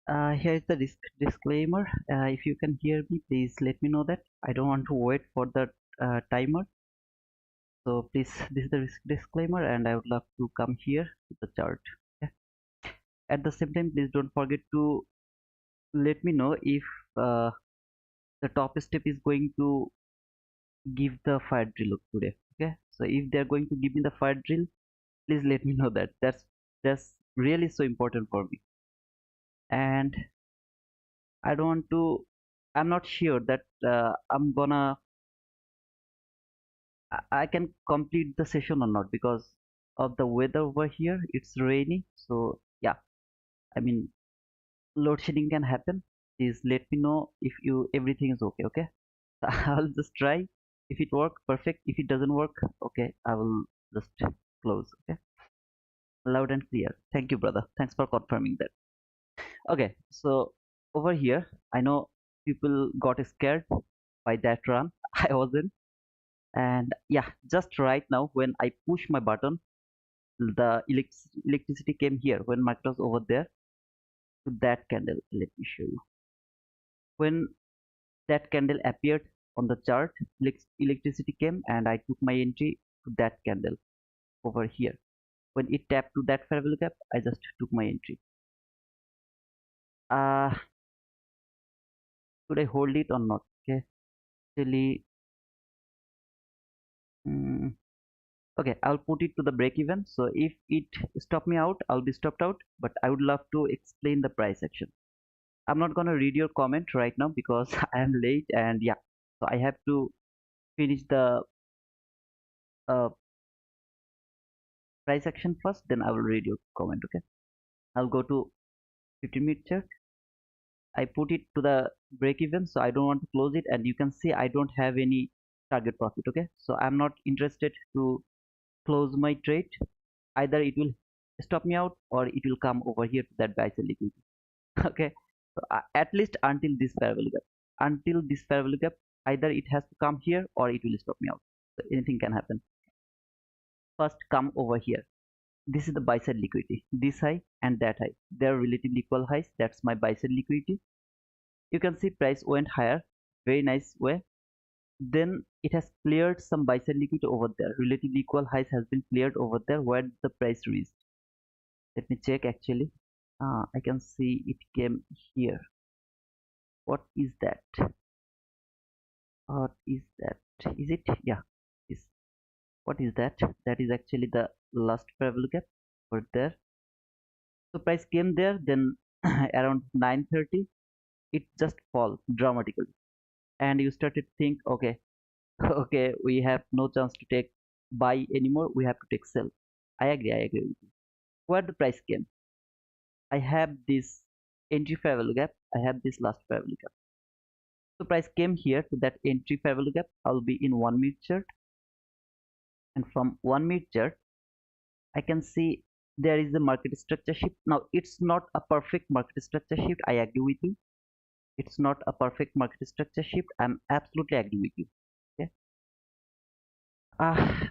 Here is the disclaimer. If you can hear me, please let me know that. I don't want to wait for the timer. So please, this is the disclaimer, and I would love to come here to the chart. Okay. At the same time, please don't forget to let me know if uh, the top step is going to give the fire drill today. Okay. So if they're going to give me the fire drill, please let me know that. That's really so important for me. And I don't want to. I'm not sure that I'm gonna I can complete the session or not because of the weather over here. It's rainy, so yeah. I mean, load shedding can happen. Please let me know if you everything is okay. Okay, I'll just try. If it work, perfect. If it doesn't work, okay, I will just close. Okay, loud and clear. Thank you, brother. Thanks for confirming that. Okay, so over here, I know people got scared by that run. I wasn't, and yeah, just right now when I push my button the electricity came here when market was over there to that candle. Let me show you. When that candle appeared on the chart, electricity came and I took my entry to that candle over here. When it tapped to that fair value gap, I just took my entry. Should I hold it or not? Okay, actually, mm, okay, I'll put it to the break even. So if it stop me out, I'll be stopped out. But I would love to explain the price action. I'm not gonna read your comment right now because I am late and yeah, so I have to finish the uh, price action first, then I will read your comment. Okay, I'll go to 15-minute chart. I put it to the break even, so I don't want to close it, and you can see I don't have any target profit. Okay, so I'm not interested to close my trade. Either it will stop me out or it will come over here to that buy sell liquidity. Okay, so at least until this fair value gap, until this fair value gap, either it has to come here or it will stop me out. So anything can happen. First come over here. This is the buy side liquidity. This high and that high, they are relatively equal highs. That's my buy side liquidity. You can see price went higher, very nice way. Then it has cleared some buy side liquidity over there. Relatively equal highs has been cleared over there where the price reached. Let me check actually. I can see it came here. What is that? What is that? Is it? Yeah. Is what is that? That is actually the last fair value gap over there. So price came there, then around 9:30, it just fall dramatically, and you started to think, okay, okay, we have no chance to take buy anymore. We have to take sell. I agree. I agree with you. Where the price came, I have this entry fair value gap. I have this last fair value gap. So price came here to that entry fair value gap. I'll be in 1 minute chart, and from 1 minute chart, I can see there is a market structure shift. Now it's not a perfect market structure shift. I agree with you. It's not a perfect market structure shift. I'm absolutely agree with you. Okay.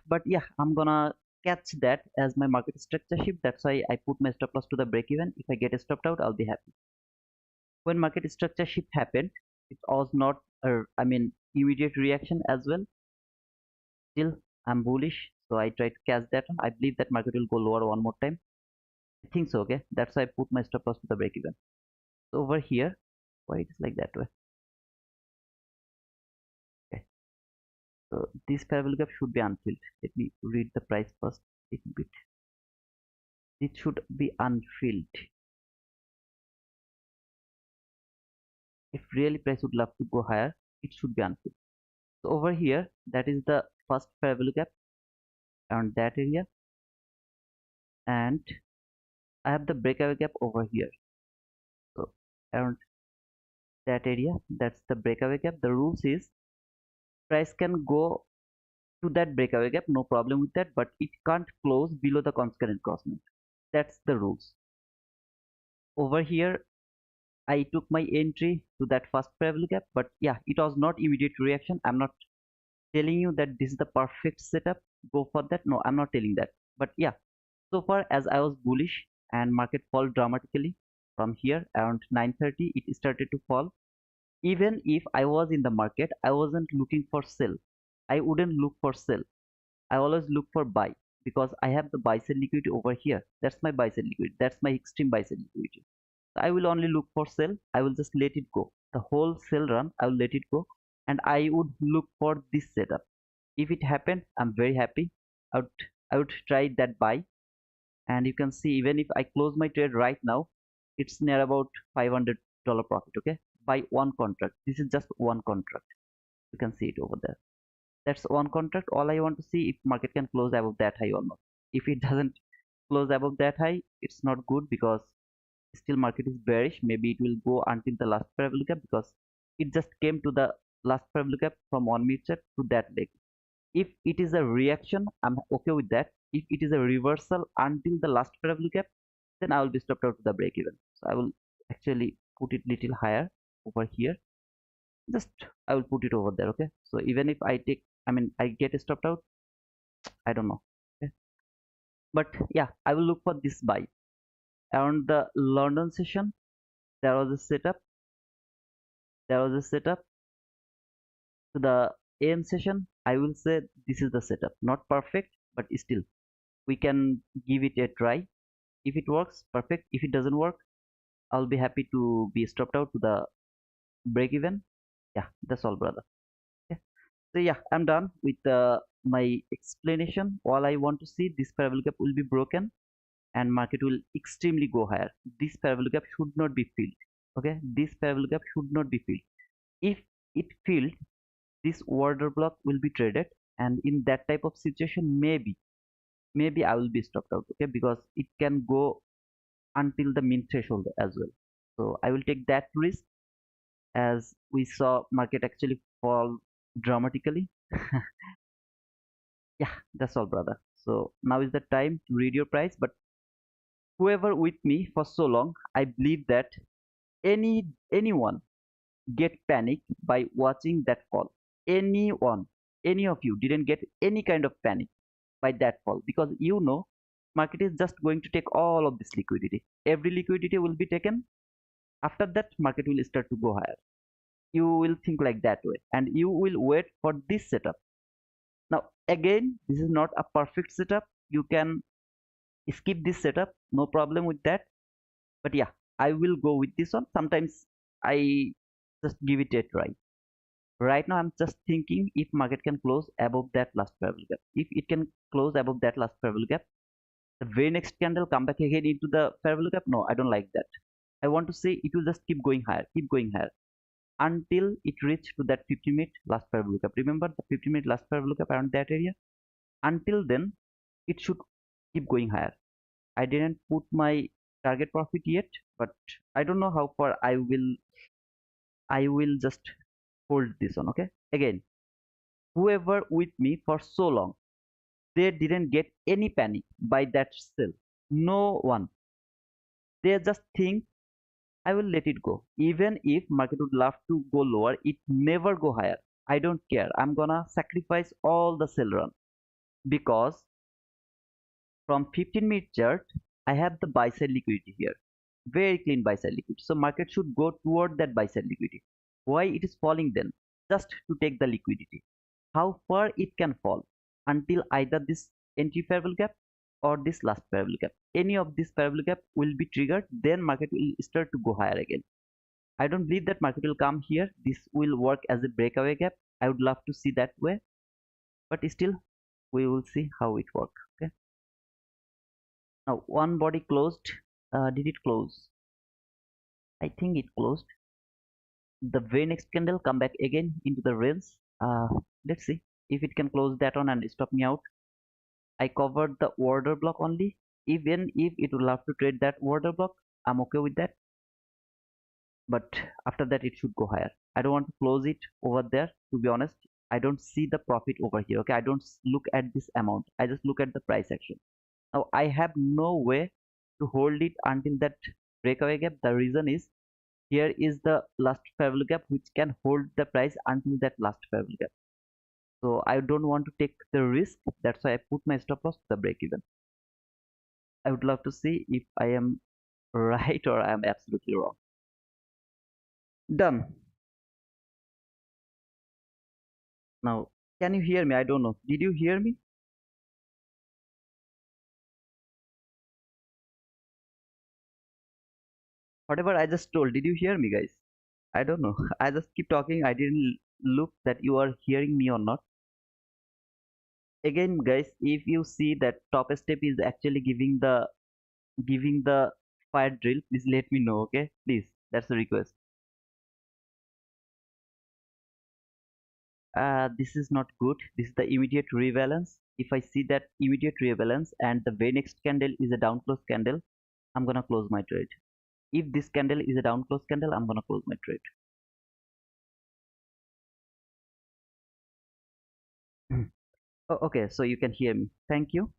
But yeah, I'm gonna catch that as my market structure shift. That's why I put my stop loss to the break even. If I get stopped out, I'll be happy. When market structure shift happened, it was not I mean immediate reaction as well. Still, I'm bullish, so I try to catch that one. I believe that market will go lower one more time. I think so. Okay, that's why I put my stop loss to the break even. So over here, why it is like that way? Okay. So this parabolic gap should be unfilled. Let me read the price first a little bit. It should be unfilled. If really price would love to go higher, it should be unfilled. So over here, that is the first parabolic gap around that area, and I have the breakaway gap over here. So around that area, that's the breakaway gap. The rules is price can go to that breakaway gap, no problem with that, but it can't close below the concurrent cross. That's the rules. Over here, I took my entry to that first parallel gap, but yeah, it was not immediate reaction. I'm not telling you that this is the perfect setup. Go for that. No, I'm not telling that. But yeah, so far as I was bullish and market fall dramatically, from here around 9:30 it started to fall. Even if I was in the market, I wasn't looking for sell. I wouldn't look for sell. I always look for buy because I have the buy sell liquidity over here. That's my buy sell liquidity. That's my extreme buy sell liquidity. So I will only look for sell. I will just let it go. The whole sell run, I will let it go, and I would look for this setup. If it happened, I'm very happy. I would I would try that buy, and you can see even if I close my trade right now, it's near about $500 profit. Okay, by one contract. This is just one contract. You can see it over there. That's one contract. All I want to see if market can close above that high or not. If it doesn't close above that high, it's not good because still market is bearish. Maybe it will go until the last parallel gap because it just came to the last parallel gap from 1 minute chart to that leg. If it is a reaction, I'm okay with that. If it is a reversal until the last parallel gap, then I will be stopped out to the break even. So I will actually put it little higher over here. Just I will put it over there. Okay. So even if I take, I mean, I get stopped out, I don't know. Okay. But yeah, I will look for this buy around the London session. There was a setup. There was a setup to the AM session. I will say this is the setup. Not perfect, but still we can give it a try. If it works, perfect. If it doesn't work, I'll be happy to be stopped out to the break even. Yeah, that's all, brother. Okay. So yeah, I'm done with my explanation. All I want to see, this parabolic gap will be broken and market will extremely go higher. This parabolic gap should not be filled. Okay, this parabolic gap should not be filled. If it filled, this order block will be traded, and in that type of situation, maybe I will be stopped out. Okay, because it can go until the min threshold as well. So I will take that risk as we saw market actually fall dramatically. Yeah, that's all, brother. So now is the time to read your price. But whoever with me for so long, I believe that anyone get panic by watching that fall. Anyone, any of you didn't get any kind of panic by that fall because you know market is just going to take all of this liquidity. Every liquidity will be taken. After that, market will start to go higher. You will think like that way, and you will wait for this setup. Now, again, this is not a perfect setup. You can skip this setup, no problem with that. But yeah, I will go with this one. Sometimes I just give it a try. Right now, I'm just thinking if market can close above that last parallel gap. If it can close above that last parallel gap, the very next candle come back again into the parallel gap. No, I don't like that. I want to say it will just keep going higher until it reach to that 50-minute last parallel gap. Remember the 50-minute last parallel gap around that area? Until then, it should keep going higher. I didn't put my target profit yet, but I don't know how far I will just hold this one. Okay. Again, whoever with me for so long, they didn't get any panic by that sell. No one. They just think I will let it go. Even if market would love to go lower, it never go higher. I don't care. I'm gonna sacrifice all the sell run because from 15-minute chart, I have the buy side liquidity here. Very clean buy side liquidity. So market should go toward that buy side liquidity. Why it is falling then? Just to take the liquidity. How far it can fall until either this entry parallel gap or this last parallel gap. Any of this parallel gap will be triggered, then market will start to go higher again. I don't believe that market will come here. This will work as a breakaway gap. I would love to see that way, but still we will see how it works. Okay. Now one body closed. Did it close? I think it closed. The very next candle come back again into the range. Let's see if it can close that one and stop me out. I covered the order block only. Even if it will have to trade that order block, I'm okay with that. But after that, it should go higher. I don't want to close it over there. To be honest, I don't see the profit over here. Okay, I don't look at this amount. I just look at the price action. Now I have no way to hold it until that breakaway gap. The reason is here is the last parallel gap which can hold the price until that last parallel gap. So I don't want to take the risk. That's why I put my stop loss to the break even. I would love to see if I am right or I'm absolutely wrong. Done. Now, can you hear me? I don't know. Did you hear me? Whatever I just told, did you hear me, guys? I don't know. I just keep talking. I didn't look that you are hearing me or not. Again, guys, if you see that top step is actually giving the fire drill, please let me know. Okay, please. That's a request. This is not good. This is the immediate rebalance. If I see that immediate rebalance and the very next candle is a down close candle, I'm gonna close my trade. If this candle is a down close candle, I'm gonna close my trade. Oh, okay, so you can hear me. Thank you.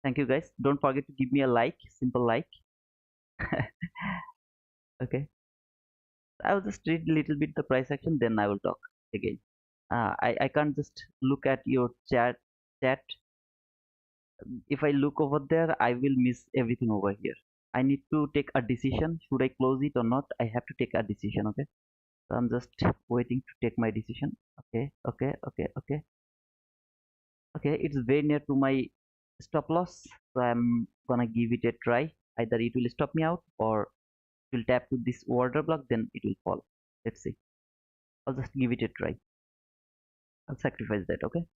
Thank you, guys. Don't forget to give me a like, simple like. Okay. I will just read a little bit the price action, then I will talk again. I can't just look at your chat. If I look over there, I will miss everything over here. I need to take a decision. Should I close it or not? I have to take a decision. Okay. So I'm just waiting to take my decision. Okay. Okay. Okay. Okay. Okay. It's very near to my stop loss. So I'm gonna give it a try. Either it will stop me out or it will tap to this order block, then it will fall. Let's see. I'll just give it a try. I'll sacrifice that. Okay.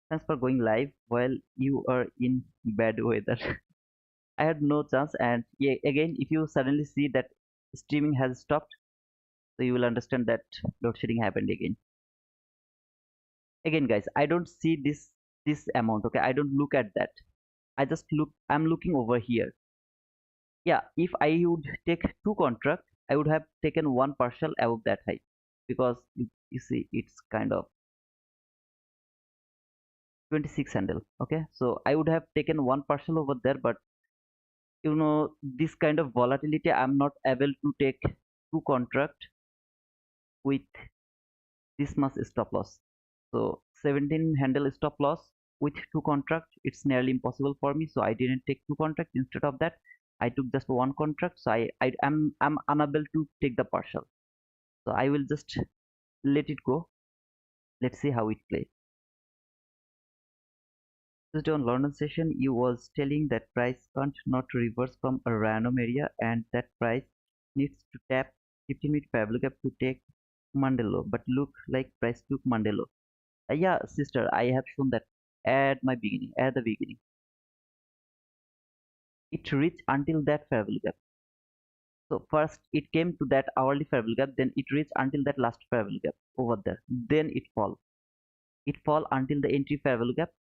Thanks for going live while you are in bad weather. I had no chance, and yeah, again, if you suddenly see that streaming has stopped, so you will understand that load shedding happened again. Again, guys, I don't see this amount. Okay, I don't look at that. I just look. I'm looking over here. Yeah, if I would take two contract, I would have taken one partial above that high, because you see it's kind of 26 handle. Okay, so I would have taken one partial over there, but this kind of volatility, I'm not able to take two contract with this much stop loss. So 17 handle stop loss with two contract, it's nearly impossible for me, so I didn't take two contract. Instead of that, I took just one contract, so I'm unable to take the partial, so I will just let it go. Let's see how it plays. Tuesday on London session, you was telling that price can't not reverse from a random area and that price needs to tap 15-minute Pablo gap to take Monday low. But look like price took Monday low. Yeah, sister, I have shown that at the beginning. It reached until that Pablo gap. So first it came to that hourly Pablo gap, then it reached until that last Pablo gap over there. Then it fall. It fall until the entry Pablo gap,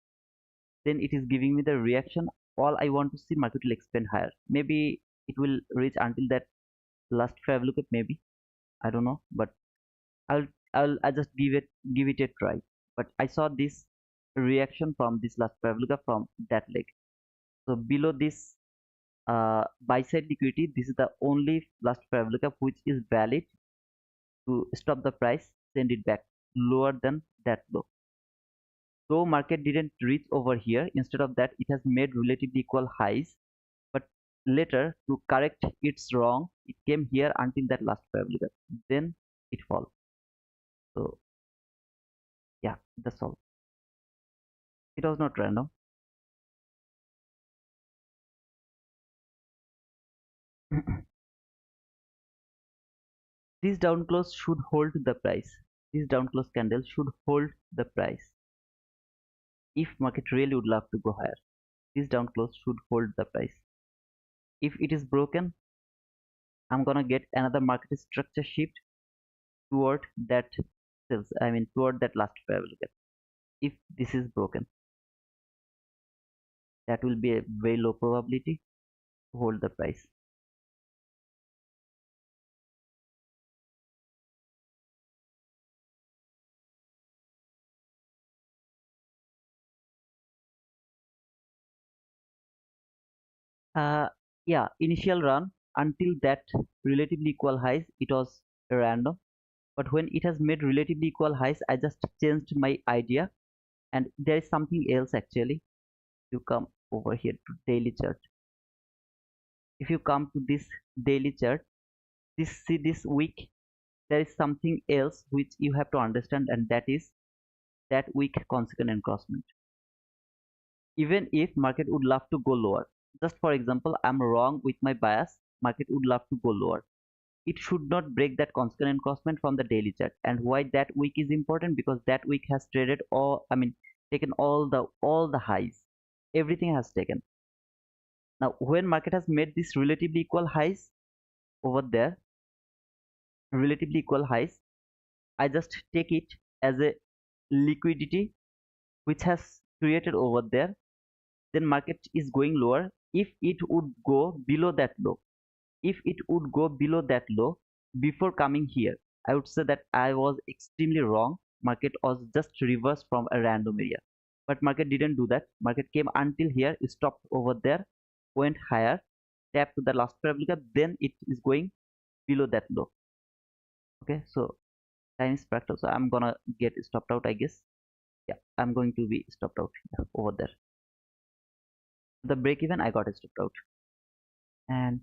then it is giving me the reaction. All I want to see, market will expand higher. Maybe it will reach until that last five lookup, maybe. I don't know, but I'll I just give it a try. But I saw this reaction from this last five lookup from that leg. So below this buy side liquidity, this is the only last five lookup which is valid to stop the price, send it back lower than that low. Though market didn't reach over here, instead of that, it has made relatively equal highs, but later to correct its wrong, it came here until that last parabolic gap, then it fall. So yeah, that's all. It was not random. This down close should hold the price. This down close candle should hold the price. If market really would love to go higher, this down close should hold the price. If it is broken, I'm gonna get another market structure shift toward that sales. I mean toward that last parabolic gap. If this is broken, that will be a very low probability to hold the price. Uh, yeah, initial run until that relatively equal highs, it was random. But when it has made relatively equal highs, I just changed my idea. And there is something else actually. You come over here to daily chart. If you come to this daily chart, this week, there is something else which you have to understand, and that is that week consequent encroachment. Even if market would love to go lower, just for example, I'm wrong with my bias, market would love to go lower, it should not break that consequent encroachment from the daily chart. And why that week is important? Because that week has traded all, I mean, taken all the highs, everything has taken. Now when market has made this relatively equal highs over there, relatively equal highs, I just take it as a liquidity which has created over there. Then market is going lower. If it would go below that low, if it would go below that low before coming here, I would say that I was extremely wrong. Market was just reversed from a random area, but market didn't do that. Market came until here, stopped over there, went higher, tapped to the last parabolic, then it is going below that low. Okay, so time is fractal, so I'm gonna get stopped out, I guess. Yeah, I'm going to be stopped out here, over there. The break even I got stopped out. And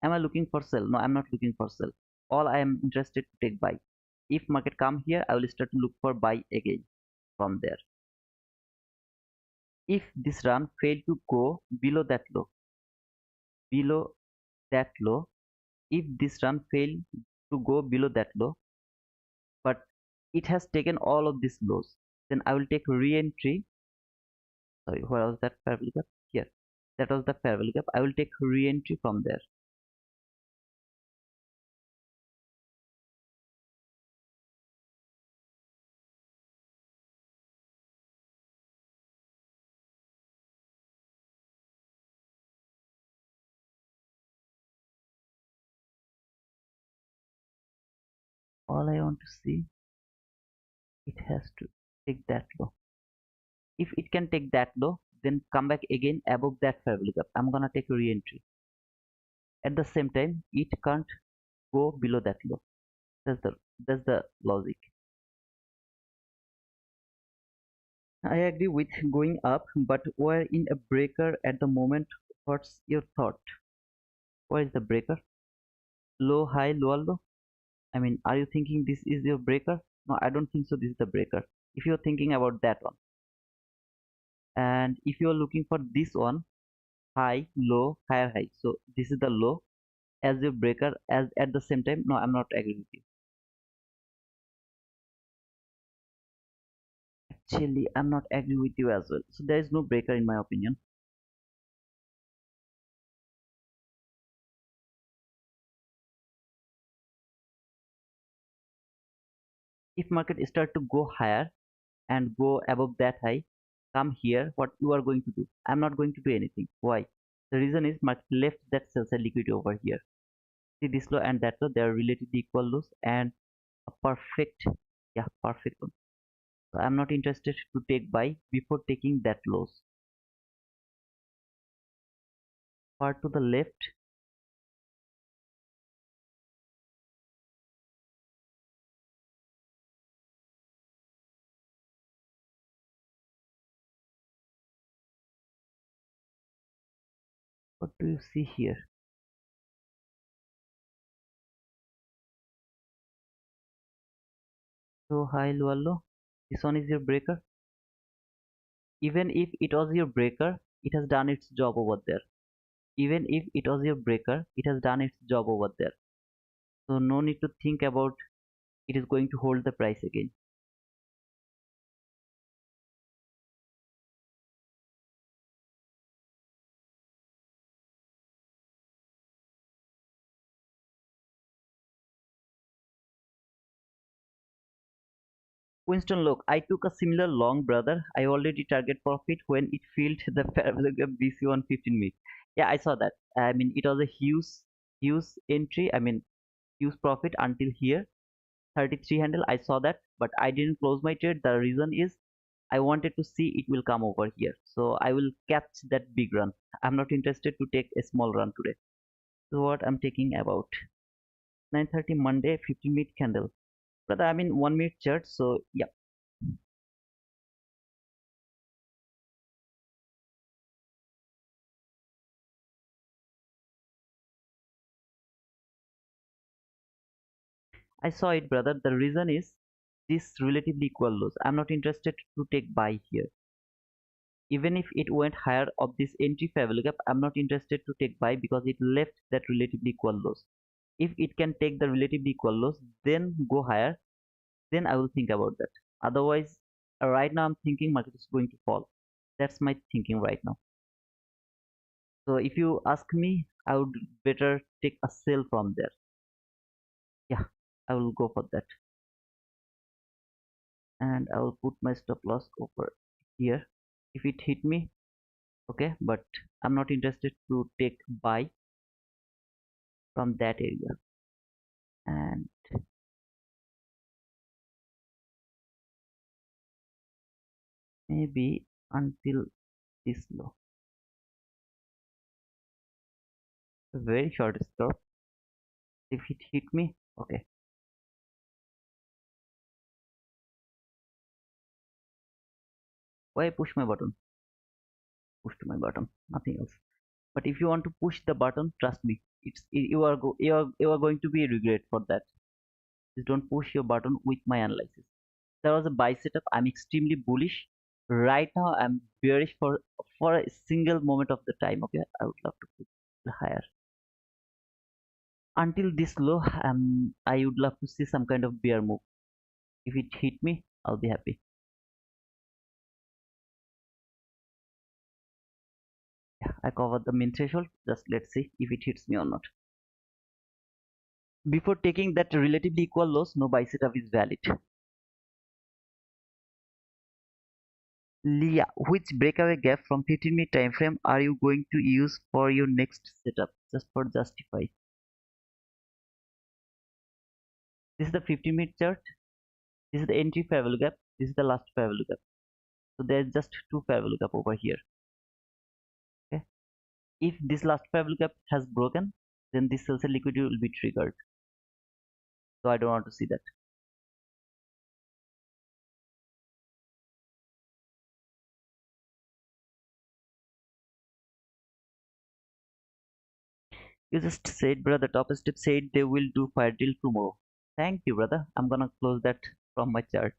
am I looking for sell? No, I'm not looking for sell. All I am interested to take buy. If market come here, I will start to look for buy again from there. If this run fail to go below that low, if this run fail to go below that low, but it has taken all of these lows, then I will take re-entry. Sorry, where was that parabolic gap? Here. That was the parabolic gap. I will take re-entry from there. All I want to see, it has to take that low. If it can take that low, then come back again above that parabolic gap. I'm gonna take a re-entry. At the same time, it can't go below that low. That's the logic. I agree with going up, but we're in a breaker at the moment. What's your thought? Where is the breaker? Low, high, lower, low. I mean, are you thinking this is your breaker? No, I don't think so. This is the breaker. If you're thinking about that one, and if you're looking for this one, high, low, higher, high. So this is the low as your breaker. As at the same time, no, I'm not agree with you. Actually, I'm not agree with you as well. So there is no breaker in my opinion. If market start to go higher and go above that high, come here, what you are going to do? I'm not going to do anything. Why? The reason is market left that sell side liquidity over here. See this low and that low, they are relatively equal lows and a perfect, yeah, perfect one. So I'm not interested to take buy before taking that lows. Far to the left, what do you see here? So high, low, low. This one is your breaker. Even if it was your breaker, it has done its job over there. Even if it was your breaker, it has done its job over there. So no need to think about it is going to hold the price again. Winston, look, I took a similar long, brother. I already target profit when it filled the parabolic BC on 15 minutes. Yeah, I saw that. I mean, it was a huge entry. I mean, huge profit until here. 33 handle. I saw that, but I didn't close my trade. The reason is I wanted to see it will come over here. So I will catch that big run. I'm not interested to take a small run today. So what I'm taking about 9:30 Monday 15-minute candle. But I mean 1 minute chart. So yeah. I saw it, brother. The reason is this relatively equal lows. I'm not interested to take buy here. Even if it went higher of this entry fair gap, I'm not interested to take buy because it left that relatively equal lows. If it can take the relatively equal lows, then go higher, then I will think about that. Otherwise, right now I'm thinking market is going to fall. That's my thinking right now. So if you ask me, I would better take a sell from there. Yeah, I will go for that. And I will put my stop loss over here. If it hit me, okay, but I'm not interested to take buy from that area. And maybe until this low. A very short stop. If it hit me, okay. Why push my button? Push to my button, nothing else. But if you want to push the button, trust me, you are going to be regret for that. Just don't push your button with my analysis. There was a buy setup. I'm extremely bullish. Right now, I'm bearish for a single moment of the time. Okay, I would love to put it higher. Until this low, I would love to see some kind of bear move. If it hit me, I'll be happy. Yeah, I covered the min threshold. Just let's see if it hits me or not. Before taking that relatively equal loss, no buy setup is valid. Leah, which breakaway gap from 15-minute time frame are you going to use for your next setup? Just for justify. This is the 15-minute chart. This is the entry fair value gap. This is the last fair value gap. So there's just two fair value gap over here. Okay. If this last fair value gap has broken, then this sell side liquidity will be triggered. So I don't want to see that. You just said, brother, top step said they will do fire deal tomorrow. Thank you, brother. I'm gonna close that from my chart.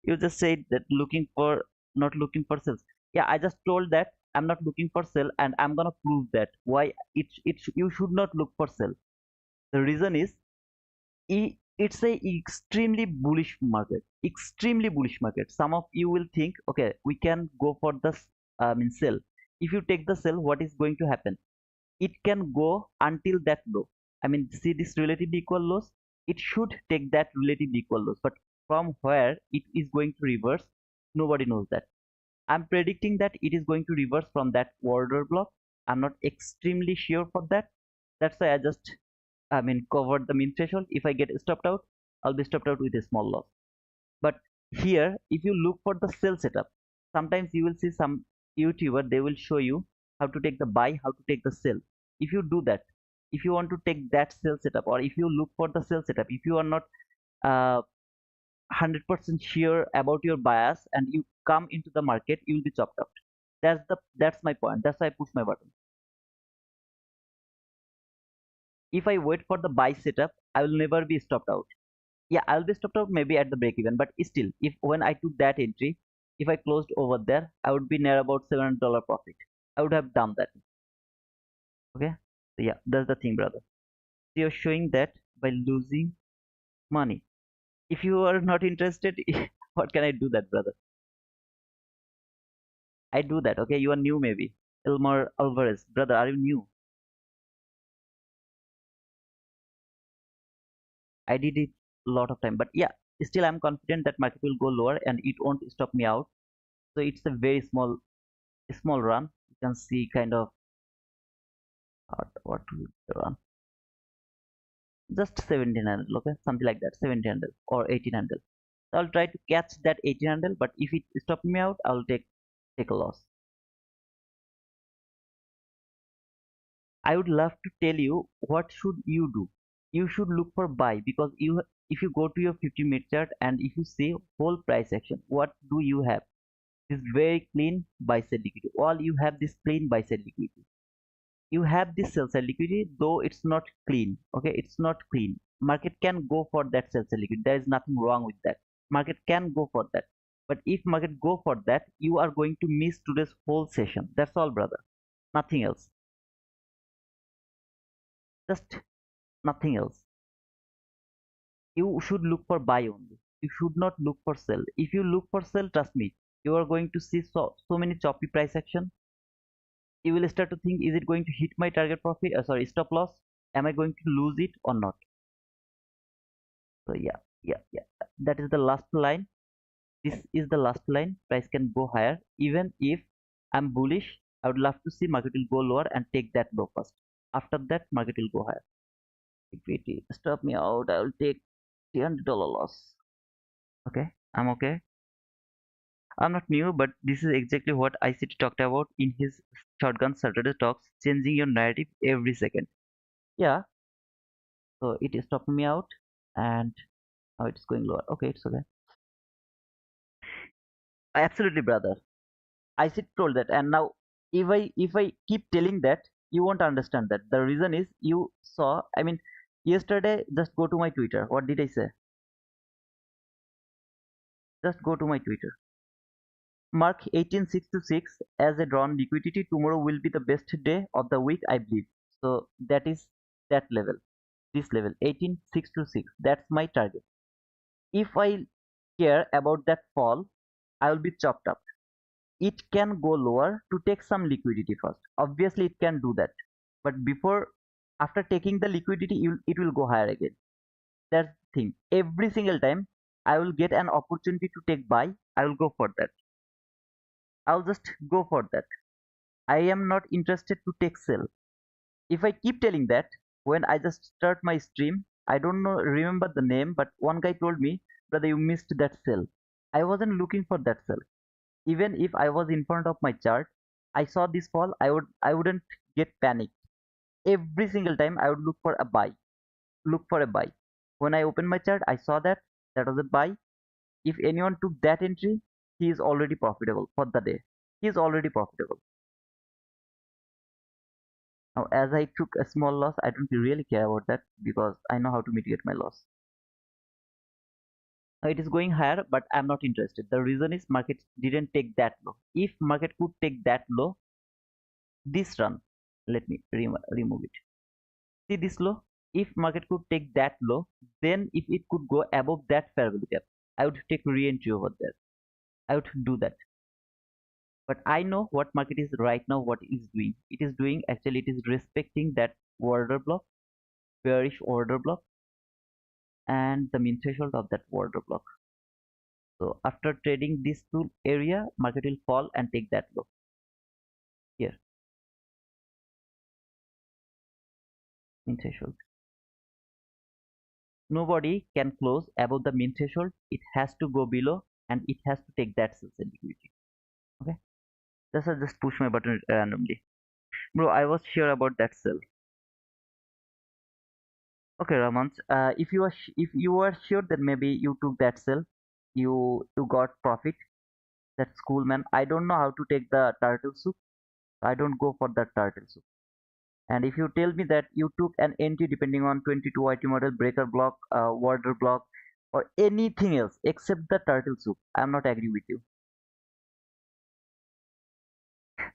You just said that looking for not looking for sales. Yeah, I just told that I'm not looking for sell, and I'm gonna prove that why you should not look for sell. The reason is it's a extremely bullish market. Extremely bullish market. Some of you will think, okay, we can go for the sell. If you take the sell, what is going to happen? It can go until that low. I mean, see this relatively equal lows. It should take that relatively equal lows, but from where it is going to reverse, nobody knows that. I'm predicting that it is going to reverse from that order block. I'm not extremely sure for that. That's why I just covered the min threshold. If I get stopped out, I'll be stopped out with a small loss. But here, if you look for the sell setup, sometimes you will see some YouTuber, they will show you how to take the buy, how to take the sell. If you do that, if you want to take that sell setup, or if you look for the sell setup, if you are not 100% sure about your bias and you come into the market, you will be chopped out. That's my point. That's why I push my button. If I wait for the buy setup, I will never be stopped out. Yeah, I'll be stopped out maybe at the break even, but still, if when I took that entry, if I closed over there, I would be near about $700 profit. I would have done that. Okay, so yeah, that's the thing, brother. So you're showing that by losing money. If you are not interested, what can I do that, brother? I do that. Okay, you are new maybe. Elmer Alvarez, brother, are you new? I did it a lot of time, but yeah, still I'm confident that market will go lower and it won't stop me out. So it's a very small run. You can see kind of what will the run, just 1700, okay, something like that, 1700 or 1800. So I'll try to catch that 1800, but if it stop me out, I'll take a loss. I would love to tell you what should you do. You should look for buy, because you if you go to your 50-minute chart and if you see whole price action, what do you have? This very clean buy side liquidity. All you have this clean buy side liquidity. You have this sell side liquidity, though it's not clean. Okay, it's not clean. market can go for that sell liquid. There is nothing wrong with that. Market can go for that. But if market go for that, you are going to miss today's whole session. That's all, brother. Nothing else. Just nothing else. You should look for buy only. You should not look for sell. If you look for sell, trust me, you are going to see so many choppy price action. You will start to think, is it going to hit my target profit? Sorry, stop loss. Am I going to lose it or not? So yeah. That is the last line. This is the last line. Price can go higher. Even if I'm bullish, I would love to see market will go lower and take that low first. After that, market will go higher. Liquidity, stop me out. I will take $300 loss. Okay, I'm okay. I'm not new, but this is exactly what ICT talked about in his Shotgun Saturday talks, changing your narrative every second. Yeah, so it is stopping me out, and now it's going lower. Okay, it's okay. Absolutely, brother. ICT told that, and now if I keep telling that, you won't understand that. The reason is you saw. I mean, yesterday, just go to my Twitter. What did I say? Just go to my Twitter. Mark 1866 as a drawn liquidity. Tomorrow will be the best day of the week, I believe. So that is that level, this level 18626. That's my target. If I care about that fall, I will be chopped up. It can go lower to take some liquidity first. Obviously, it can do that. But after taking the liquidity, it will go higher again. That's the thing. Every single time I will get an opportunity to take buy, I will go for that. I'll just go for that. I am not interested to take sell. If I keep telling that, when I just start my stream, I don't know, remember the name, but one guy told me, brother, you missed that sell. I wasn't looking for that sell. Even if I was in front of my chart, I saw this fall, I wouldn't get panicked. Every single time I would look for a buy. Look for a buy. When I opened my chart, I saw that was a buy. If anyone took that entry, he is already profitable for the day. He is already profitable. Now, as I took a small loss, I don't really care about that because I know how to mitigate my loss. Now, it is going higher, but I'm not interested. The reason is market didn't take that low. If market could take that low, this run, let me remove it. See this low? If market could take that low, then if it could go above that fair value gap, I would take re-entry over there. I would do that. But I know what market is right now, what it is doing. It is doing, actually, it is respecting that order block, bearish order block, and the mean threshold of that order block. So after trading this two area, market will fall and take that low here, mean threshold. Nobody can close above the mean threshold. It has to go below and it has to take that sell liquidity. Okay, just push my button randomly, bro. I was sure about that sell. Okay, Ramans. If you are sure that maybe you took that sell, you got profit. That's cool, man. I don't know how to take the turtle soup. I don't go for that turtle soup. And if you tell me that you took an entry depending on 22 IT model, breaker block, water block, or anything else except the turtle soup, I'm not agree with you.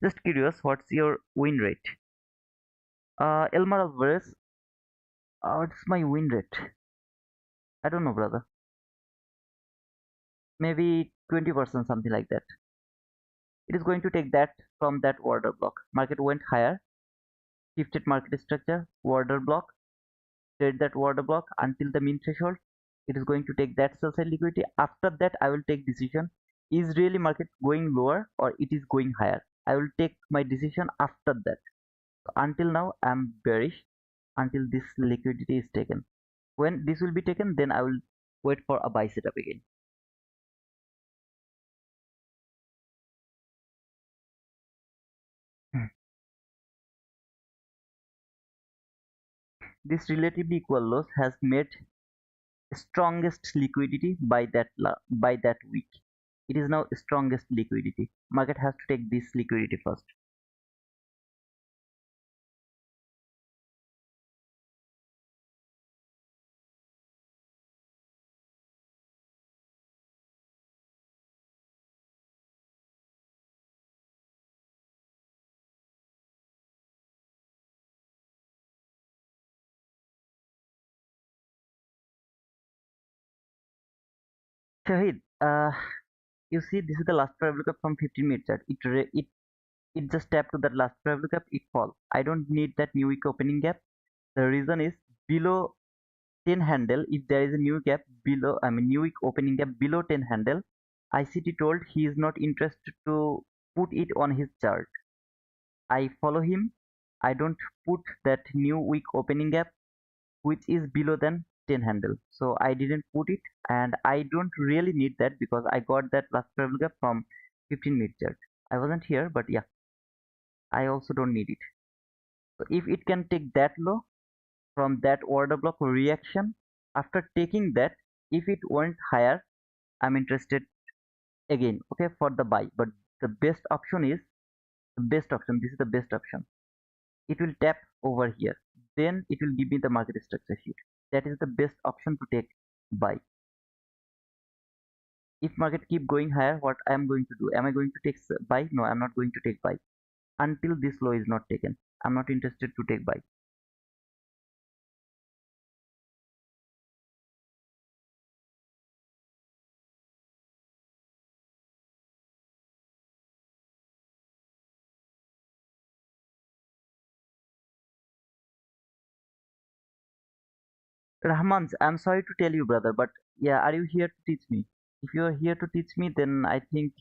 Just curious, what's your win rate? Elmar Alvarez, what's my win rate? I don't know, brother. Maybe 20%, something like that. It is going to take that from that order block. Market went higher, shifted market structure, order block, trade that order block until the mean threshold. It is going to take that sell side liquidity. After that, I will take decision. Is really market going lower or it is going higher? I will take my decision after that. So until now, I'm bearish until this liquidity is taken. When this will be taken, then I will wait for a buy setup again. This relatively equal loss has made strongest liquidity by that week. It is now strongest liquidity. Market has to take this liquidity first. Shahid, you see, this is the last price lookup from 15-minute chart. It just tap to that last price lookup, it fall. I don't need that new week opening gap. The reason is below 10 handle, if there is a new gap below, I mean new week opening gap below 10 handle, ICT told he is not interested to put it on his chart. I follow him. I don't put that new week opening gap which is below than 10 handle. So I didn't put it, and I don't really need that because I got that last travel gap from 15-minute chart. I wasn't here, but yeah, I also don't need it. So if it can take that low from that order block reaction, after taking that, if it went higher, I'm interested again, okay, for the buy. But the best option is the best option. This is the best option. It will tap over here. Then it will give me the market structure sheet. That is the best option to take buy. If market keep going higher, what I am going to do? Am I going to take buy? No, I'm not going to take buy until this low is not taken. I'm not interested to take buy. Rahmans, I'm sorry to tell you, brother, but yeah, are you here to teach me? If you are here to teach me, then I think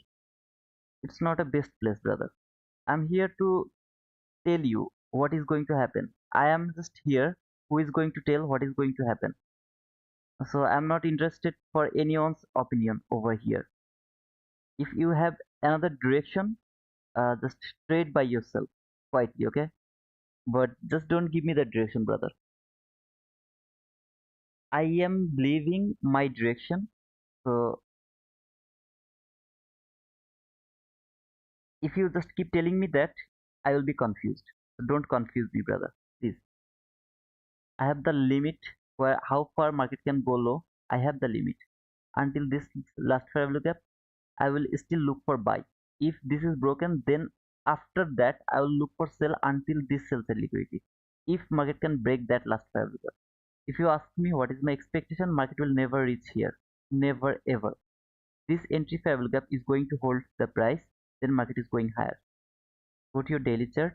it's not a best place, brother. I'm here to tell you what is going to happen. I am just here who is going to tell what is going to happen. So I'm not interested for anyone's opinion over here. If you have another direction, just trade by yourself quietly, okay? But just don't give me that direction, brother. I am leaving my direction. So if you just keep telling me that, I will be confused. So don't confuse me, brother. Please. I have the limit where how far market can go low. I have the limit. Until this last five look up, I will still look for buy. If this is broken, then after that I will look for sell until this sells at liquidity. If market can break that last five look up. If you ask me what is my expectation, market will never reach here. Never ever. This entry level gap is going to hold the price, then market is going higher. Go to your daily chart.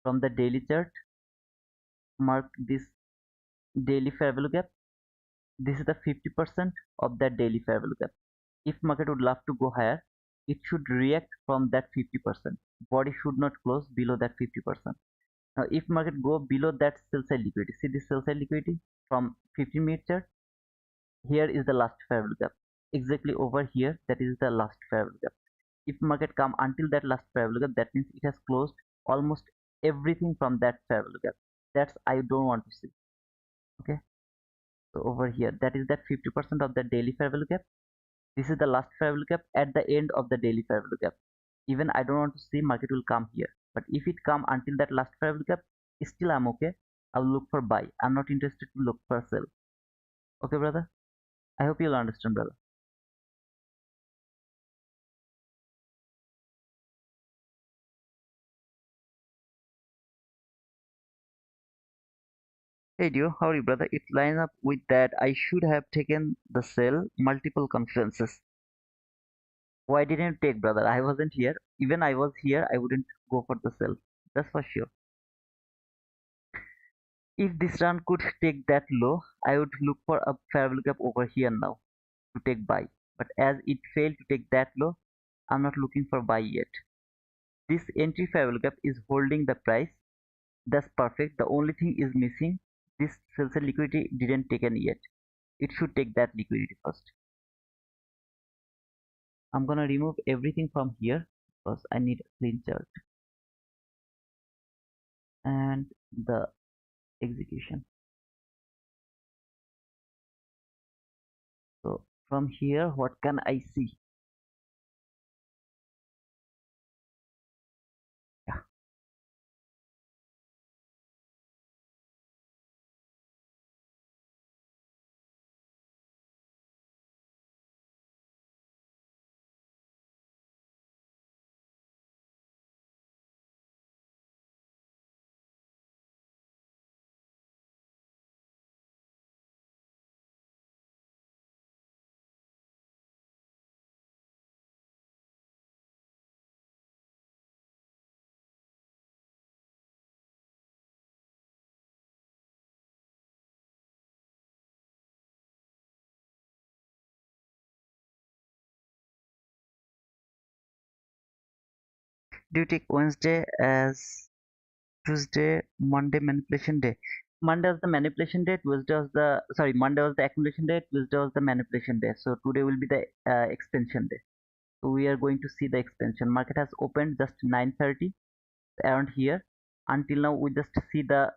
From the daily chart, mark this daily fair value gap. This is the 50% of that daily fair value gap. If market would love to go higher, it should react from that 50%. Body should not close below that 50%. Now, if market go below that sell side liquidity, see this sell side liquidity from 15-minute chart. Here is the last fair value gap. Exactly over here, that is the last fair value gap. If market come until that last fair value gap, that means it has closed almost everything from that fair value gap. That's I don't want to see. Okay, so over here, that is that 50% of the daily fair value gap. This is the last fair value gap at the end of the daily fair value gap. Even I don't want to see market will come here, but if it come until that last fair value gap, still I'm okay. I'll look for buy. I'm not interested to look for sell. Okay, brother. I hope you'll understand, brother. Hey Dio, how are you, brother? It lines up with that. I should have taken the sell multiple conferences. Why didn't you take, brother? I wasn't here. Even I was here, I wouldn't go for the sell. That's for sure. If this run could take that low, I would look for a fair value gap over here now to take buy. But as it failed to take that low, I'm not looking for buy yet. This entry fair value gap is holding the price. That's perfect. The only thing is missing. This sell side liquidity didn't take any yet. It should take that liquidity first. I'm gonna remove everything from here because I need a clean chart and the execution. So from here, what can I see? Yeah, Do you take Wednesday as Tuesday, Monday manipulation day? Monday was the manipulation day, Tuesday was the sorry, Monday was the accumulation day, Tuesday was the manipulation day. So today will be the extension day. So we are going to see the extension. Market has opened just 9:30 around here. Until now, we just see the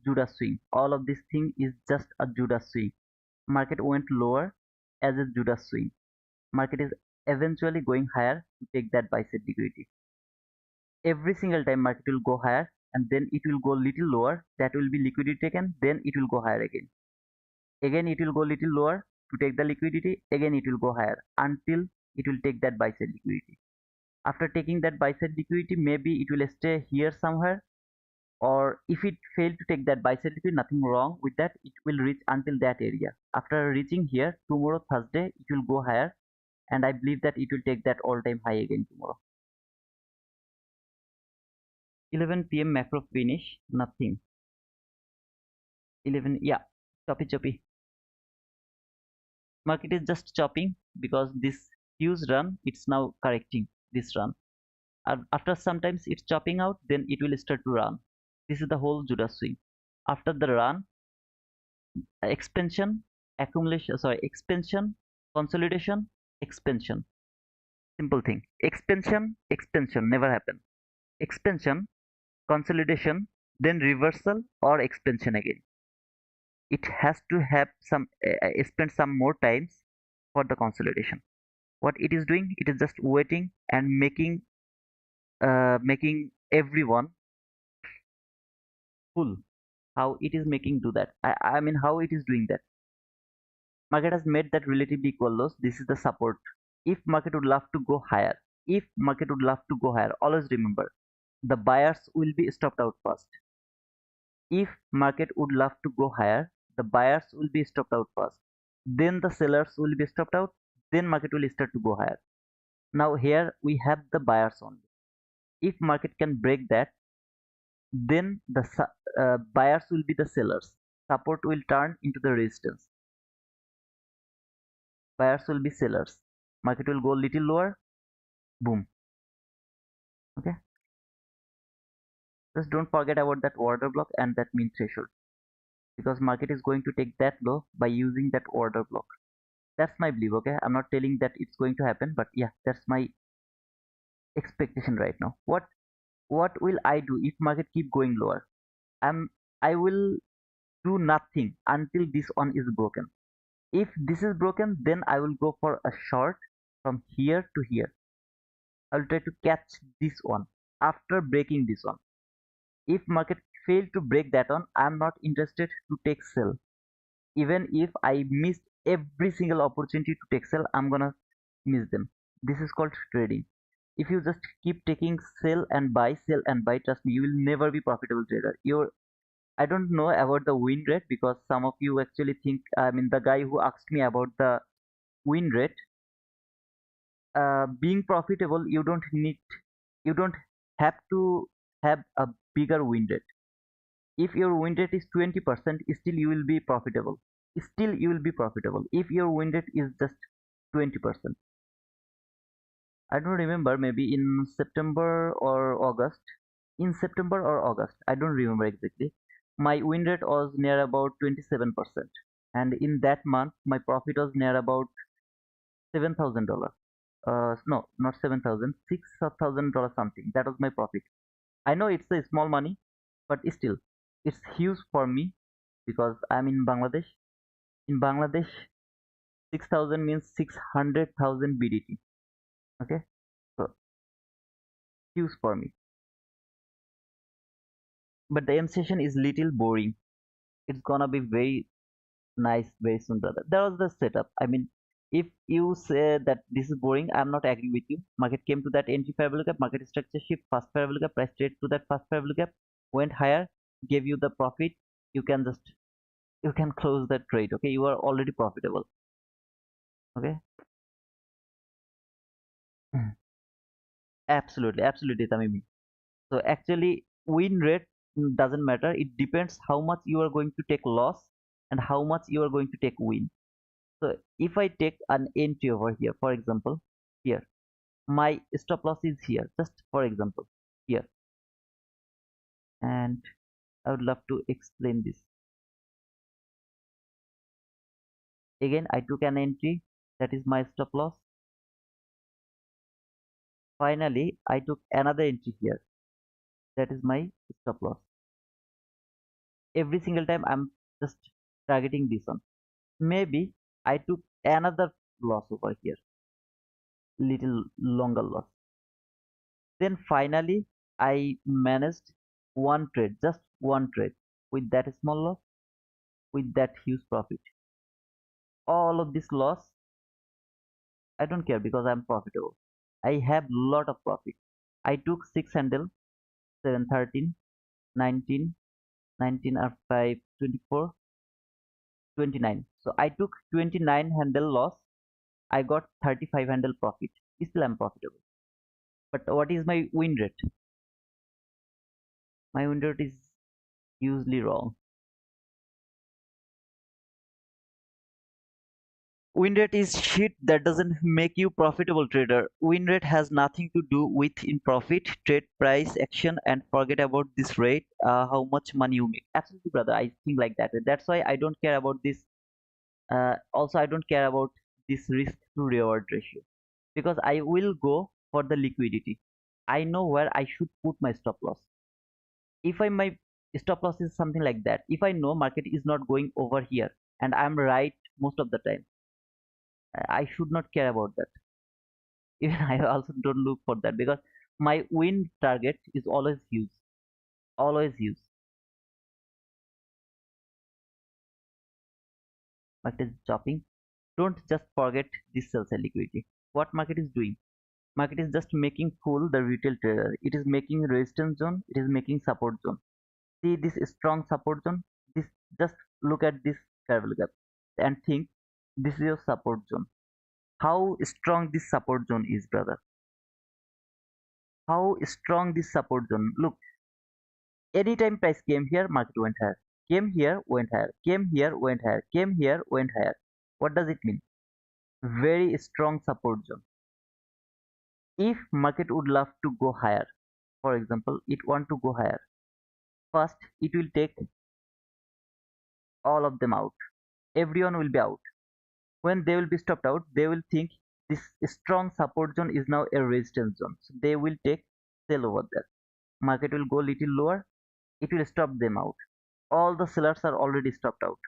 Judas swing. All of this thing is just a Judas swing. Market went lower as a Judas swing. Market is eventually going higher to take that buy side liquidity. Every single time market will go higher and then it will go little lower. That will be liquidity taken. Then it will go higher again. Again it will go little lower to take the liquidity. Again it will go higher until it will take that buy side liquidity. After taking that buy side liquidity, maybe it will stay here somewhere, or if it failed to take that buy side liquidity, nothing wrong with that. It will reach until that area. After reaching here, tomorrow Thursday, it will go higher, and I believe that it will take that all-time high again tomorrow. 11 p.m. macro finish, nothing. 11, yeah, choppy. Market is just chopping because this huge run, it's now correcting this run. After sometimes it's chopping out, then it will start to run. This is the whole Judas swing. After the run, expansion, accumulation, sorry, expansion, consolidation, expansion. Simple thing. Expansion never happen. Expansion, consolidation, then reversal or expansion again. It has to have some spend some more times for the consolidation. What it is doing, it is just waiting and making everyone full. How it is making do that? I mean, how it is doing that? Market has made that relatively equal lows. This is the support. If market would love to go higher, always remember the buyers will be stopped out first. If market would love to go higher, the buyers will be stopped out first. Then the sellers will be stopped out. Then market will start to go higher. Now here we have the buyers only. If market can break that, then the buyers will be the sellers. Support will turn into the resistance. Buyers will be sellers. Market will go little lower. Boom. Okay. Just don't forget about that order block and that mean threshold, because market is going to take that low by using that order block. That's my belief. Okay, I'm not telling that it's going to happen, but yeah, that's my expectation right now. What will I do if market keep going lower? I will do nothing until this one is broken. If this is broken, then I will go for a short from here to here. I'll try to catch this one after breaking this one. If market fail to break that one, I'm not interested to take sell. Even if I missed every single opportunity to take sell, I'm gonna miss them. This is called trading. If you just keep taking sell and buy, trust me, you will never be profitable trader. I don't know about the win rate, because some of you actually think, I mean, the guy who asked me about the win rate, being profitable, you don't have to have a bigger win rate. If your win rate is 20%, still you will be profitable. If your win rate is just 20%. I don't remember, maybe in September or August. I don't remember exactly. My win rate was near about 27%. And in that month, my profit was near about $7,000. No, not 7,000, $6,000 something. That was my profit. I know it's a small money, but still, it's huge for me because I'm in Bangladesh. In Bangladesh, 6,000 means 600,000 BDT. Okay, so huge for me. But the M session is little boring. It's gonna be very nice very soon, brother. That was the setup. I mean, if you say that this is boring, I'm not agree with you. Market came to that entry fair value gap, market structure shift, first fair value gap, price trade to that first fair value gap, went higher, gave you the profit. You can just you can close that trade. Okay, you are already profitable. Okay, absolutely, Tamimi. So actually, win rate doesn't matter. It depends how much you are going to take loss and how much you are going to take win. So if I take an entry over here, for example, here, my stop loss is here, just for example. here, and I would love to explain this. Again, I took an entry, that is my stop loss. Finally, I took another entry here, that is my stop loss. Every single time I'm just targeting this one. Maybe I took another loss over here, little longer loss. Then finally, I managed one trade, just one trade, with that small loss, with that huge profit. All of this loss, I don't care because I'm profitable. I have lot of profit. I took 6 handle, 7, 13, 19, 19 or 5, 24, 29. So I took 29 handle loss. I got 35 handle profit. Still I'm profitable. But what is my win rate? My win rate is usually wrong. Win rate is shit that doesn't make you profitable trader. Win rate has nothing to do with in profit, trade price, action, and forget about this rate, how much money you make. Absolutely, brother. I think like that. That's why I don't care about this. Also, I don't care about this risk to reward ratio because I will go for the liquidity. I know where I should put my stop loss. If I my stop loss is something like that, if I know market is not going over here and I'm right most of the time, I should not care about that. Even I also don't look for that because my win target is always huge, always huge. Market is chopping. Don't just forget this sell side liquidity. What market is doing? Market is just making fool the retail trader. It is making resistance zone. It is making support zone. See this strong support zone. This just look at this travel gap and think this is your support zone. How strong this support zone is, brother? How strong this support zone? Look, anytime price came here, market went higher. Came here, went higher. Came here, went higher. Came here, went higher. What does it mean? Very strong support zone. If market would love to go higher, for example, it want to go higher. First, it will take all of them out. Everyone will be out. When they will be stopped out, they will think this strong support zone is now a resistance zone. So they will take sell over there. Market will go little lower. It will stop them out. All the sellers are already stopped out.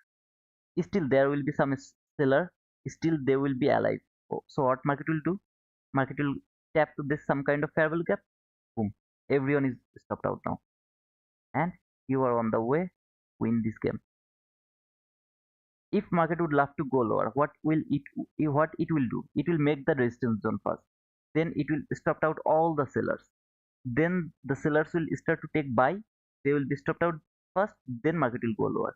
Still there will be some seller, still they will be alive. So what market will do? Market will tap to this some kind of fair value gap. Boom, everyone is stopped out now, and you are on the way win this game. If market would love to go lower, what it will do? It will make the resistance zone first, then it will stop out all the sellers, then the sellers will start to take buy. They will be stopped out first, then market will go lower.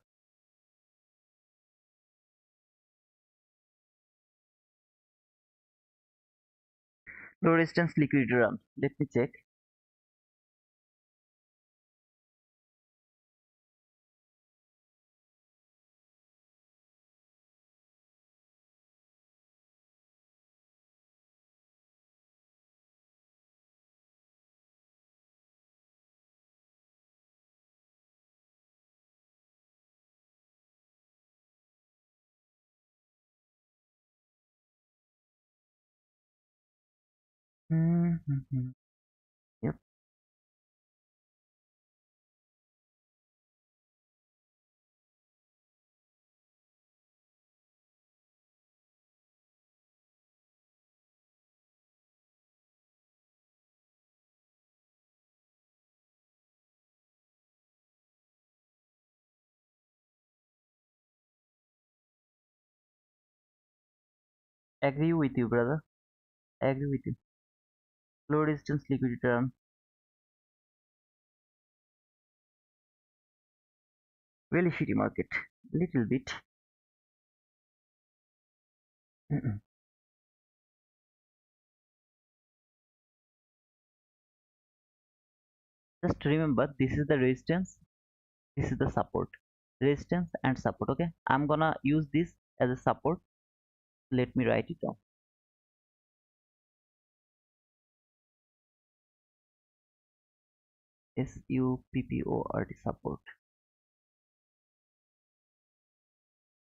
Low resistance liquidity run, let me check. Mm-hmm. Yep. Agree with you, brother. Agree with you. Low resistance liquidity run. Really shitty market. Little bit. Mm-mm. Just remember, this is the resistance, this is the support. Resistance and support. Okay. I'm gonna use this as a support. Let me write it down. support.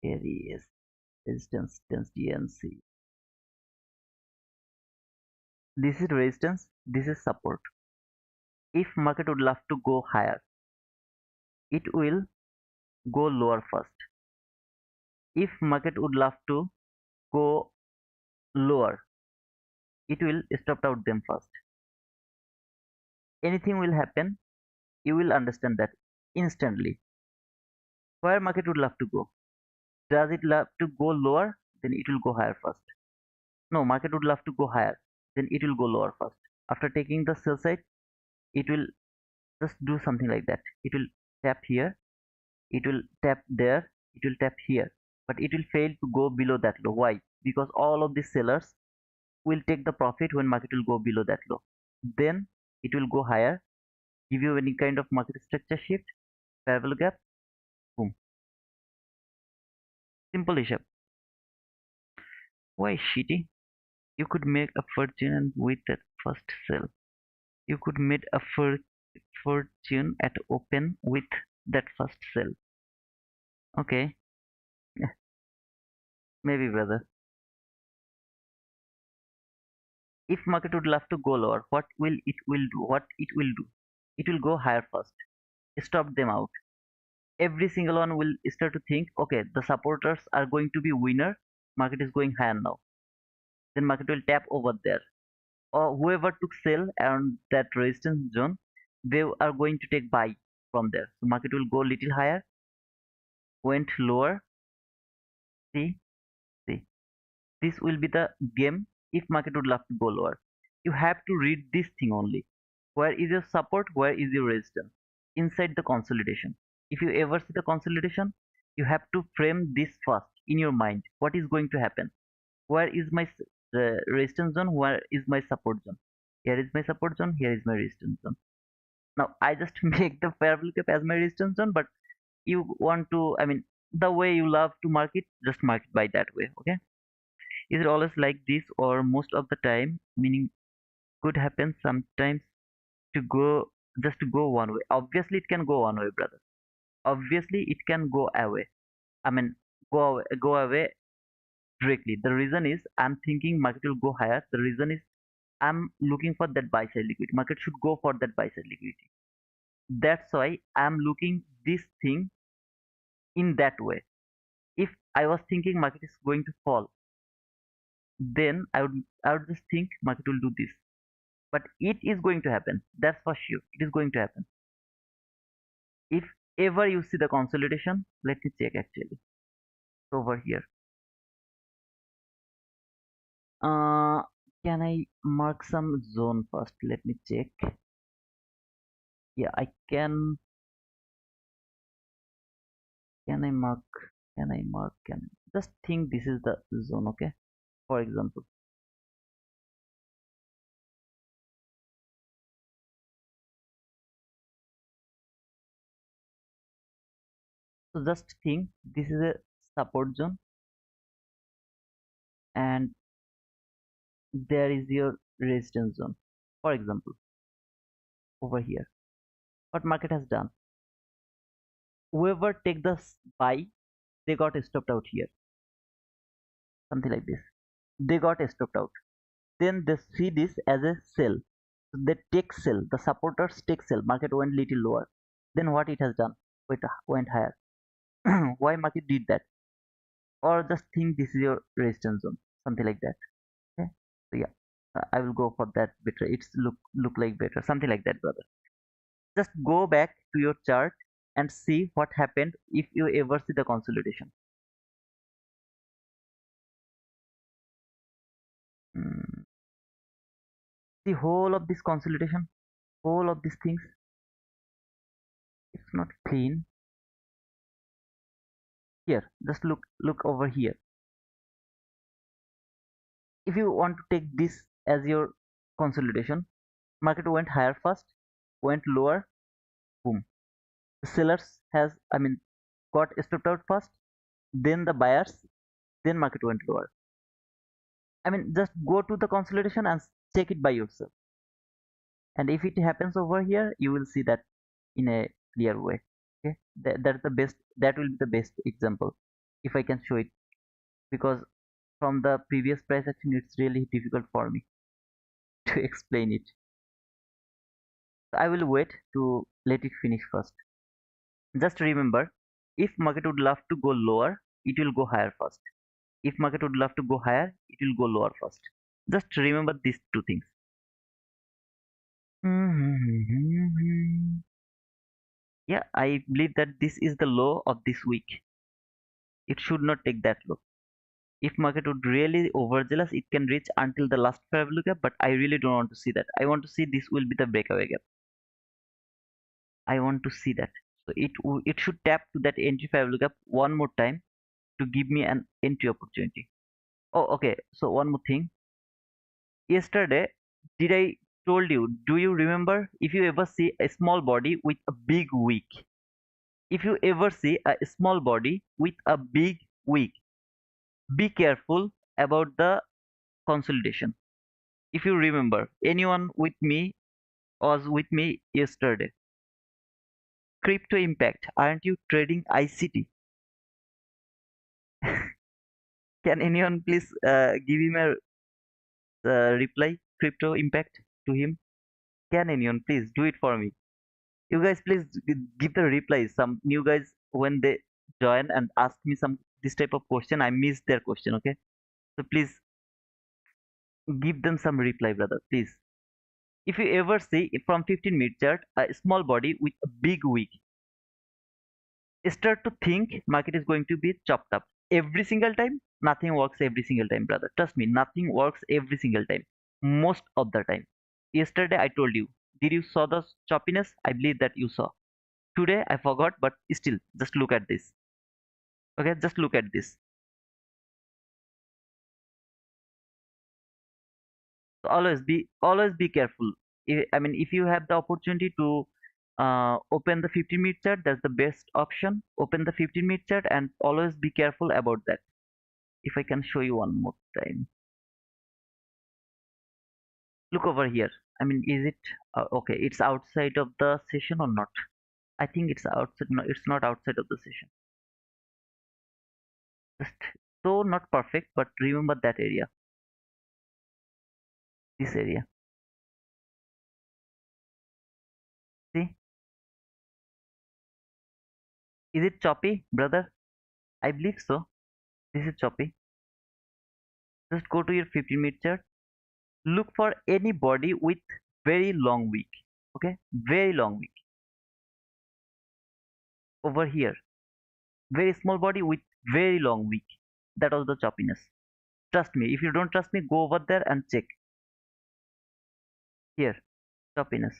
Areas, resistance, DNC. This is resistance, this is support. If market would love to go higher, it will go lower first. If market would love to go lower, it will stop out them first. Anything will happen, you will understand that instantly. Where market would love to go? Does it love to go lower? Then it will go higher first. No, market would love to go higher. Then it will go lower first. After taking the sell side, it will just do something like that. It will tap here, it will tap there, it will tap here, but it will fail to go below that low. Why? Because all of these sellers will take the profit when market will go below that low. Then it will go higher, give you any kind of market structure shift, parallel gap, boom. Simple issue. Why shitty? You could make a fortune with that first sell. You could make a fortune at open with that first sell. Okay, yeah, maybe brother. If market would love to go lower, what it will do? It will go higher first. Stop them out. Every single one will start to think, okay, the supporters are going to be winner. Market is going higher now. Then market will tap over there. Or whoever took sell around that resistance zone, they are going to take buy from there. So market will go little higher, went lower. See, see. This will be the game if market would love to go lower. You have to read this thing only. Where is your support? Where is your resistance? Inside the consolidation. If you ever see the consolidation, you have to frame this first in your mind. What is going to happen? Where is my resistance zone? Where is my support zone? Here is my support zone. Here is my resistance zone. Now I just make the parallel cap as my resistance zone, but you want to, I mean, the way you love to mark it, just mark it by that way. Okay? Is it always like this or most of the time? Meaning could happen sometimes to go just to go one way. Obviously, it can go one way, brother. Obviously, it can go away. I mean, go away directly. The reason is I'm thinking market will go higher. The reason is I'm looking for that buy side liquidity. Market should go for that buy side liquidity. That's why I'm looking this thing in that way. If I was thinking market is going to fall, then I would just think market will do this. But it is going to happen. That's for sure. It is going to happen. If ever you see the consolidation, let me check actually. It's over here. Uh, can I mark some zone first? Let me check. Yeah, I can. Can I mark? Can I mark? Can just think this is the zone, okay? For example, so just think this is a support zone, and there is your resistance zone. For example, over here, what market has done? Whoever take the buy, they got stopped out here, something like this. They got stopped out. Then they see this as a sell. So they take sell. The supporters take sell. Market went little lower. Then what it has done? It went higher. Why market did that? Or just think this is your resistance zone, something like that. Okay. So yeah, I will go for that better. It's look like better, something like that, brother. Just go back to your chart and see what happened if you ever see the consolidation. Mm, the whole of this consolidation, whole of these things, it's not clean. Here, just look over here. If you want to take this as your consolidation, market went higher first, went lower, boom. The sellers has, I mean, got stopped out first, then the buyers, then market went lower. I mean, just go to the consolidation and check it by yourself. And if it happens over here, you will see that in a clear way. Okay, that's the best, that will be the best example if I can show it, because from the previous price action it's really difficult for me to explain it. So I will wait to let it finish first. Just remember, if market would love to go lower, it will go higher first. If market would love to go higher, it will go lower first. Just remember these two things. Yeah, I believe that this is the low of this week. It should not take that low. If market would really overzealous, it can reach until the last fair value gap, but I really don't want to see that. I want to see this will be the breakaway gap. I want to see that. So it should tap to that entry fair value gap one more time to give me an entry opportunity. Oh, okay. So one more thing. Yesterday, did I told you? Do you remember if you ever see a small body with a big wick? If you ever see a small body with a big wick, be careful about the consolidation. If you remember, anyone with me was with me yesterday. Crypto impact. Aren't you trading ICT? Can anyone please give him a reply? Crypto impact to him. Can anyone please do it for me? You guys please give the replies. Some new guys when they join and ask me some this type of question, I miss their question. Okay, so please give them some reply, brother. Please. If you ever see from 15-minute chart a small body with a big wick, start to think market is going to be chopped up every single time. Nothing works every single time, brother. Trust me, nothing works every single time. Most of the time. Yesterday I told you. Did you saw the choppiness? I believe that you saw. Today I forgot, but still, just look at this. Okay, just look at this. So always be careful. I mean, if you have the opportunity to open the 15-minute chart, that's the best option. Open the 15-minute chart and always be careful about that. If I can show you one more time, look over here. I mean, is it okay? It's outside of the session or not? I think it's outside. No, it's not outside of the session. Just so not perfect, but remember that area, this area. See, is it choppy, brother? I believe so. This is choppy. Just go to your 15-minute chart. Look for any body with very long wick. Okay, very long wick. Over here, very small body with very long wick. That was the choppiness. Trust me. If you don't trust me, go over there and check. Here, choppiness.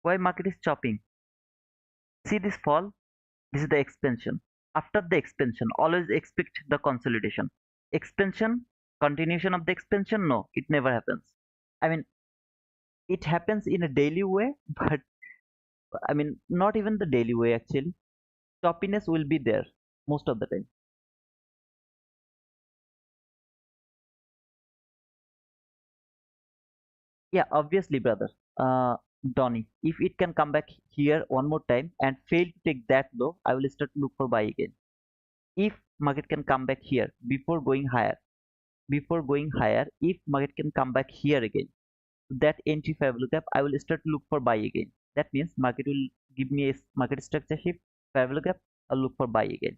Why market is chopping? See this fall? This is the expansion. After the expansion, always expect the consolidation. Expansion, continuation of the expansion, no, it never happens. I mean, it happens in a daily way, but I mean, not even the daily way actually. Choppiness will be there most of the time. Yeah, obviously, brother. Donny, if it can come back here one more time and fail to take that low, I will start to look for buy again. If market can come back here before going higher, if market can come back here again, that entry fair value gap, I will start to look for buy again. That means market will give me a market structure shift, fair value gap, I'll look for buy again.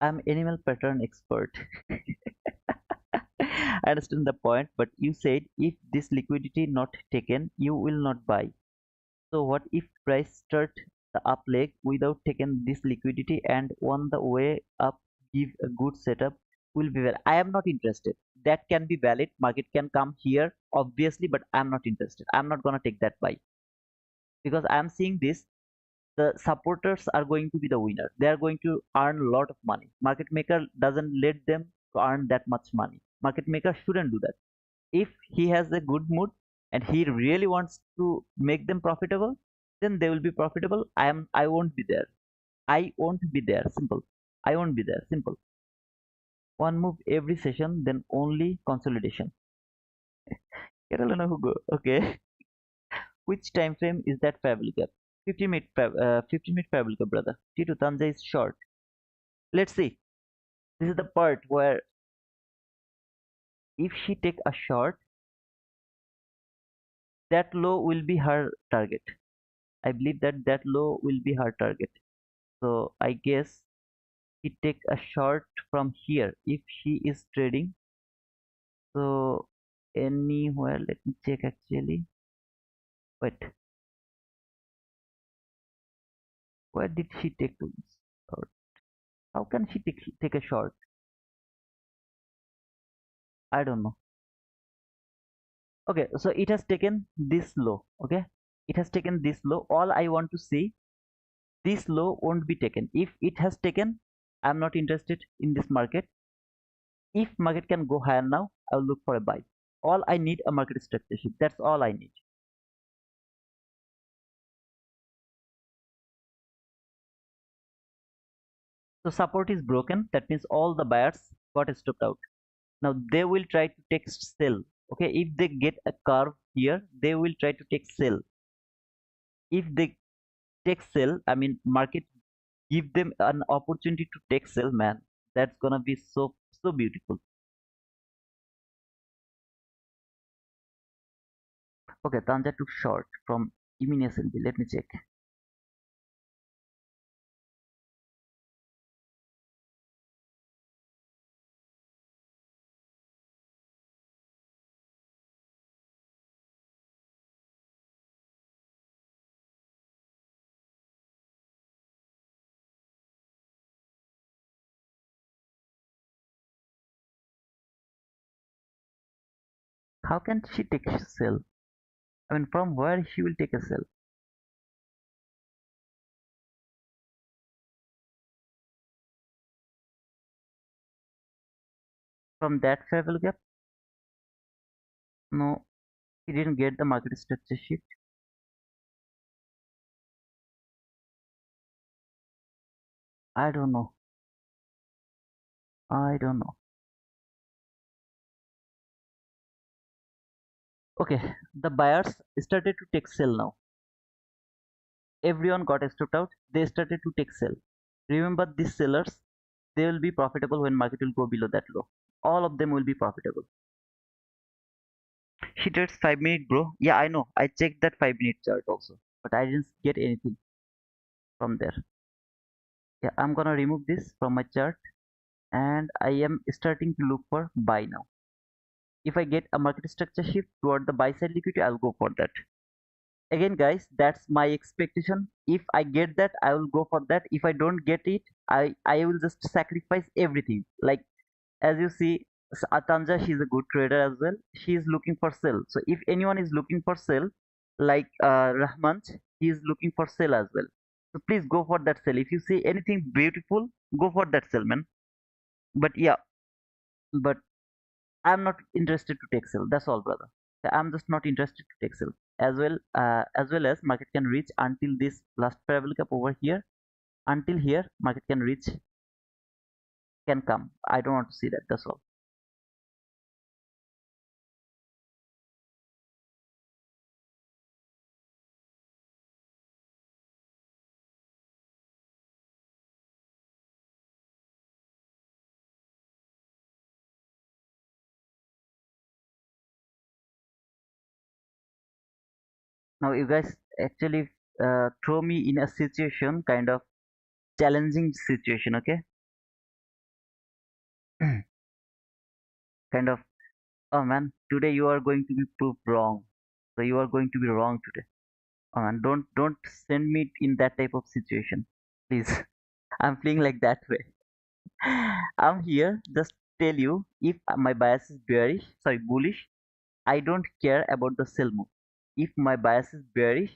I'm animal pattern expert. I understand the point, but you said if this liquidity not taken, you will not buy. So what if price start the up leg without taking this liquidity and on the way up give a good setup will be well. I am not interested. That can be valid. Market can come here obviously, but I'm not interested. I'm not gonna take that buy because I'm seeing this. The supporters are going to be the winner. They are going to earn a lot of money. Market maker doesn't let them to earn that much money. Market maker shouldn't do that. If he has a good mood and he really wants to make them profitable, then they will be profitable. I won't be there. I won't be there. Simple. I won't be there. Simple. One move every session, then only consolidation. Kerala no Hugo. Okay. Which time frame is that Fabrica? 50 minute Fabrica, brother. T2 Tanja is short. Let's see. This is the part where if she take a short, that low will be her target. I believe that that low will be her target. So I guess she take a short from here if she is trading. So anywhere, let me check actually. Wait, where did she take to short? How can she take a short? I don't know. Okay, so it has taken this low. Okay, it has taken this low. All I want to see, this low won't be taken. If it has taken, I'm not interested in this market. If market can go higher now, I'll look for a buy. All I need a market structure shift. That's all I need. So support is broken. That means all the buyers got stopped out. Now they will try to take sell. Okay, if they get a curve here, they will try to take sell. If they take sell, I mean market give them an opportunity to take sell, man. That's gonna be so beautiful. Okay, Tanja took short from SLB. Let me check. How can she take sell? I mean, from where she will take a sell? From that fair value gap? No, she didn't get the market structure shift. I don't know. I don't know. Okay, the buyers started to take sell now. Everyone got stopped out. They started to take sell. Remember, these sellers, they will be profitable when market will go below that low. All of them will be profitable. She trades 5 minute, bro. Yeah, I know. I checked that 5 minute chart also, but I didn't get anything from there. Yeah, I'm gonna remove this from my chart, and I am starting to look for buy now. If I get a market structure shift toward the buy side liquidity, I'll go for that. Again, guys, that's my expectation. If I get that, I will go for that. If I don't get it, I will just sacrifice everything. Like, as you see, Atanja, she's a good trader as well. She is looking for sell. So if anyone is looking for sell, like Rahman, he is looking for sell as well. So please go for that sell. If you see anything beautiful, go for that sell, man. But yeah, but I'm not interested to take sell. That's all, brother. I'm just not interested to take sell. As well as market can reach until this last parabolic gap over here. Until here, market can reach, can come. I don't want to see that. That's all. Now you guys actually throw me in a situation, kind of challenging situation. Okay, kind of. Oh man, today you are going to be proved wrong. So you are going to be wrong today. Oh man, don't send me in that type of situation, please. I'm feeling like that way. I'm here just tell you, if my bias is bearish, sorry, bullish, I don't care about the sell move. If my bias is bearish,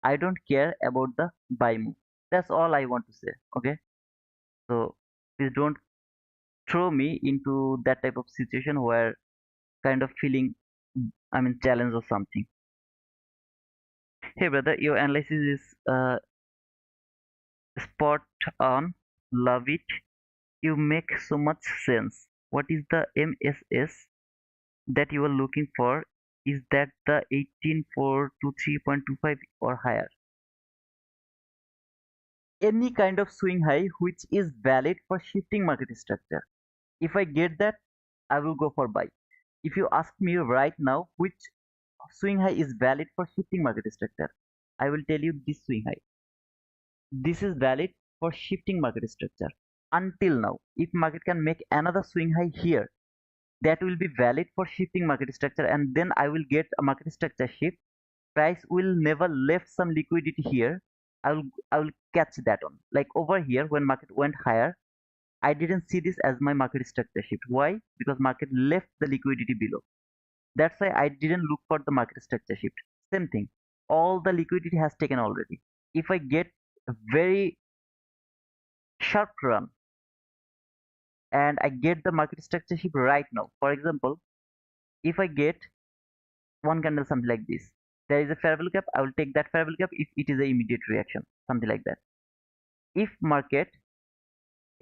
I don't care about the buy move. That's all I want to say. Okay, so please don't throw me into that type of situation where kind of feeling, I mean, challenge or something. Hey brother, your analysis is spot on. Love it. You make so much sense. What is the MSS that you are looking for? Is that the 18423.25 or higher? Any kind of swing high which is valid for shifting market structure. If I get that, I will go for buy. If you ask me right now which swing high is valid for shifting market structure, I will tell you this swing high. This is valid for shifting market structure. Until now, if market can make another swing high here, that will be valid for shifting market structure, and then I will get a market structure shift. Price will never left some liquidity here. I will catch that on. Like over here when market went higher, I didn't see this as my market structure shift. Why? Because market left the liquidity below. That's why I didn't look for the market structure shift. Same thing. All the liquidity has taken already. If I get a very sharp run and I get the market structure shift right now, for example, if I get one candle something like this, there is a fair value gap, I will take that fair value gap if it is an immediate reaction, something like that. If market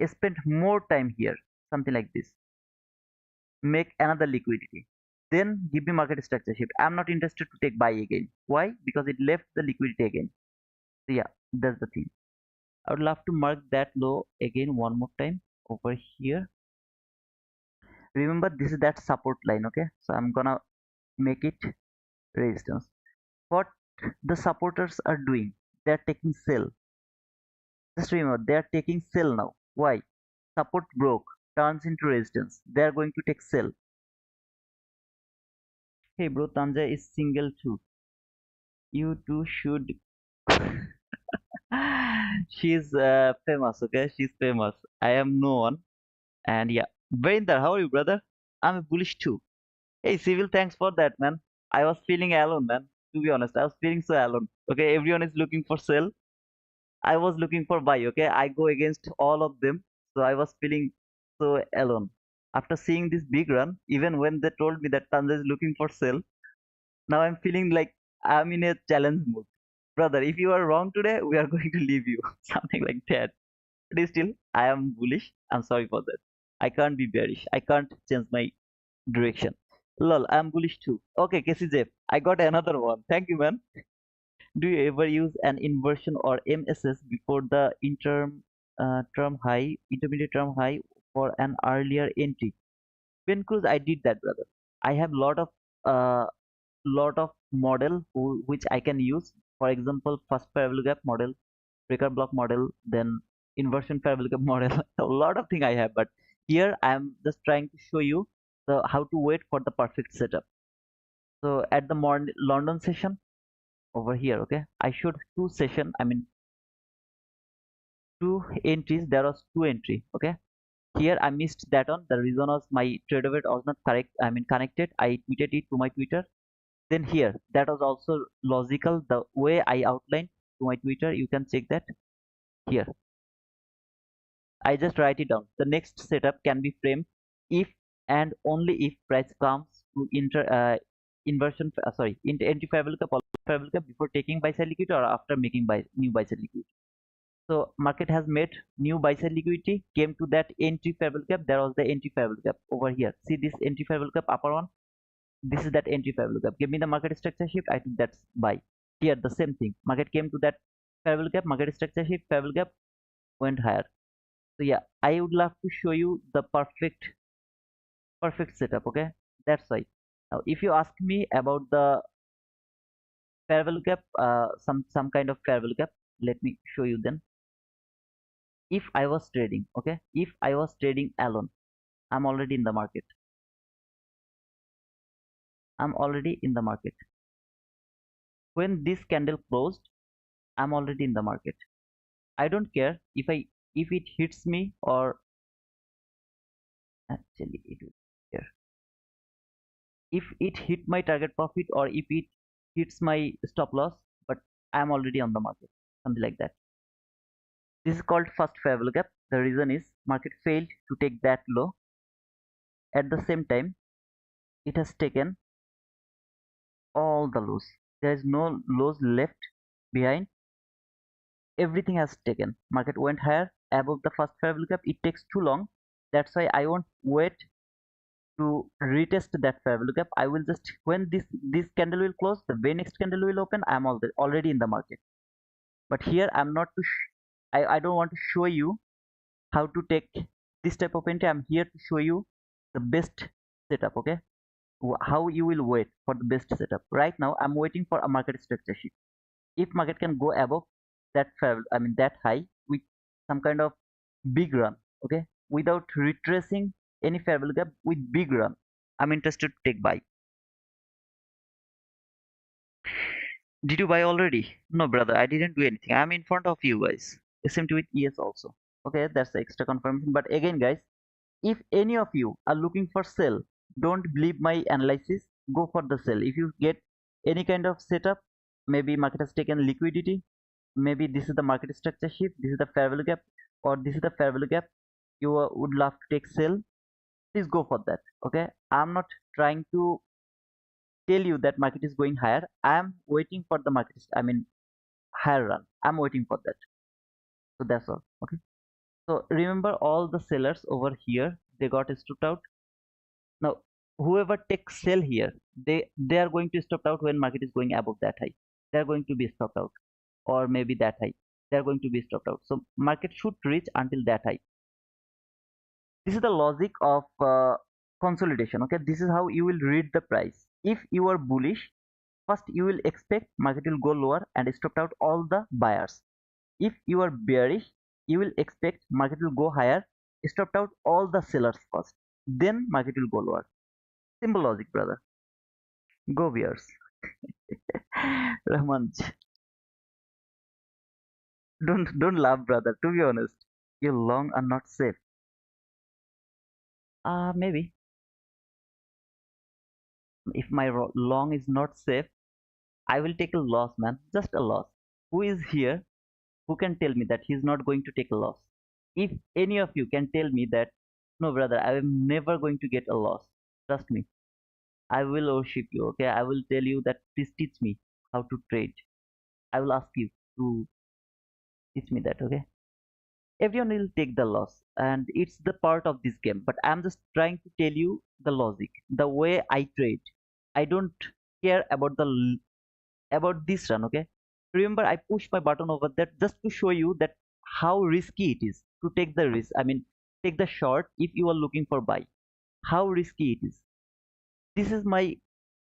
spent more time here, something like this, make another liquidity, then give me market structure shift. I'm not interested to take buy again. Why? Because it left the liquidity again. So yeah, that's the thing. I would love to mark that low again one more time over here. Remember, this is that support line, okay? So I'm gonna make it resistance. What the supporters are doing, they're taking sell. Just remember, they're taking sell now. Why? Support broke, turns into resistance. They're going to take sell. Hey bro, Tanja is single too. You too should. She's famous, okay? She's famous. I am no one. And yeah, Brinder, how are you, brother? I'm bullish too. Hey, Civil, thanks for that, man. I was feeling alone, man. To be honest, I was feeling so alone. Okay, everyone is looking for sell. I was looking for buy. Okay, I go against all of them, so I was feeling so alone. After seeing this big run, even when they told me that Tanja is looking for sell, now I'm feeling like I'm in a challenge mood. Brother, if you are wrong today, we are going to leave you. Something like that. But still, I am bullish. I'm sorry for that. I can't be bearish. I can't change my direction. Lol, I'm bullish too. Okay, KCJ, I got another one. Thank you, man. Do you ever use an inversion or MSS before the intermediate term high for an earlier entry? Ben Cruz, I did that, brother. I have uh, lot of model which I can use. For example, first fair value gap model, breaker block model, then inversion fair value gap model. A lot of thing I have, but here I am just trying to show you the how to wait for the perfect setup. So at the morning London session over here, okay, I showed two session. I mean two entries. There was two entry. Okay, here I missed that on. The reason was my trade of it was not correct. I mean connected. I tweeted it to my Twitter. Then here that was also logical. The way I outlined to my Twitter, you can check that here. I just write it down. The next setup can be framed if and only if price comes to into entry fair value gap or fair value gap before taking buy side liquidity or after making new buy side liquidity. So market has made new buy side liquidity, came to that entry fair value gap. There was the entry fair value gap over here. See this entry fair value gap upper one. This is that entry fair value gap. Give me the market structure shift. I think that's buy. Here the same thing. Market came to that fair value gap. Market structure shift. Fair value gap went higher. So yeah, I would love to show you the perfect setup. Okay, that's why. Now if you ask me about the fair value gap, some kind of fair value gap, let me show you then. If I was trading, okay, if I was trading alone, I'm already in the market. I'm already in the market. When this candle closed, I'm already in the market. I don't care if it hits me or actually it will care. If it hit my target profit or if it hits my stop loss, but I'm already on the market, something like that. This is called first fair value gap. The reason is market failed to take that low. At the same time, it has taken all the lows. There is no lows left behind. Everything has taken. Market went higher above the first fair value gap. It takes too long. That's why I won't wait to retest that fair value gap. I will just, when this candle will close, the very next candle will open, I'm already in the market. But here I'm not to I don't want to show you how to take this type of entry. I'm here to show you the best setup. Okay, how you will wait for the best setup. Right now I'm waiting for a market structure shift. If market can go above that fair, I mean that high, with some kind of big run, okay, without retracing any fair value gap, with big run, I'm interested to take buy. Did you buy already? No, brother, I didn't do anything. I'm in front of you guys. SMT with yes also. Okay, that's the extra confirmation. But again, guys, if any of you are looking for sell, don't believe my analysis. Go for the sell. If you get any kind of setup, maybe market has taken liquidity, maybe this is the market structure shift, this is the fair value gap, or this is the fair value gap. You would love to take sell. Please go for that. Okay, I'm not trying to tell you that market is going higher. I'm waiting for the market. I mean higher run. I'm waiting for that. So that's all. Okay. So remember all the sellers over here, they got stopped out. Now whoever takes sell here, they are going to stop out when market is going above that high. They are going to be stopped out, or maybe that high. They are going to be stopped out. So market should reach until that high. This is the logic of consolidation. Okay, this is how you will read the price. If you are bullish, first you will expect market will go lower and stop out all the buyers. If you are bearish, you will expect market will go higher, stop out all the sellers first, then market will go lower. Simple logic, brother. Go bears. Rahman, don't laugh, brother. To be honest, your long are not safe. Maybe if my long is not safe, I will take a loss, man. Just a loss. Who is here who can tell me that he's not going to take a loss? If any of you can tell me that, no, brother, I am never going to get a loss. Trust me, I will worship you. Okay, I will tell you that please teach me how to trade. I will ask you to teach me that. Okay, everyone will take the loss, and it's the part of this game. But I'm just trying to tell you the logic, the way I trade. I don't care about about this run. Okay, remember I pushed my button over there just to show you that how risky it is to take the risk. I mean, take the short if you are looking for buy. How risky it is. This is my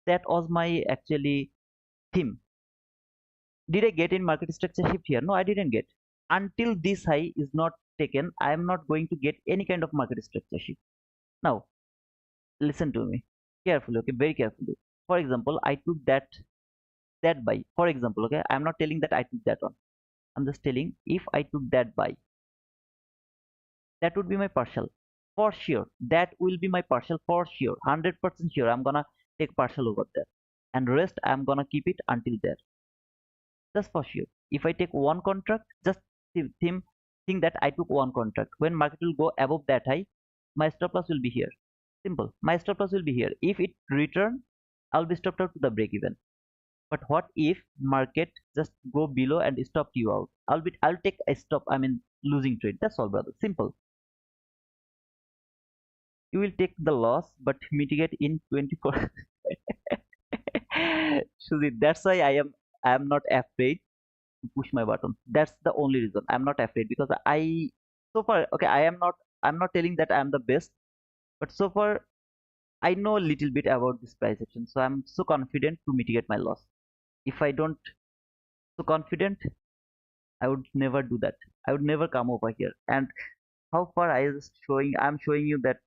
that was my actually theme. Did I get in market structure shift here? No, I didn't get. Until this high is not taken, I am not going to get any kind of market structure shift. Now, listen to me carefully, okay, very carefully. For example, I took that buy. For example, okay, I'm not telling that I took that one. I'm just telling if I took that buy, that would be my partial for sure. That will be my partial for sure. 100% sure. I'm gonna take partial over there, and rest I'm gonna keep it until there. Just for sure. If I take one contract, just think that I took one contract. When market will go above that high, my stop loss will be here. Simple. My stop loss will be here. If it return, I'll be stopped out to the break even. But what if market just go below and stop you out? I'll take a stop. I mean losing trade. That's all, brother. Simple. You will take the loss, but mitigate in 24. Shuzi, that's why I am not afraid push my button. That's the only reason I'm not afraid, because I so far, okay, I'm not telling that I'm the best, but so far I know a little bit about this price action, so I'm so confident to mitigate my loss. If I don't so confident, I would never do that. I would never come over here. And how far I'm showing you that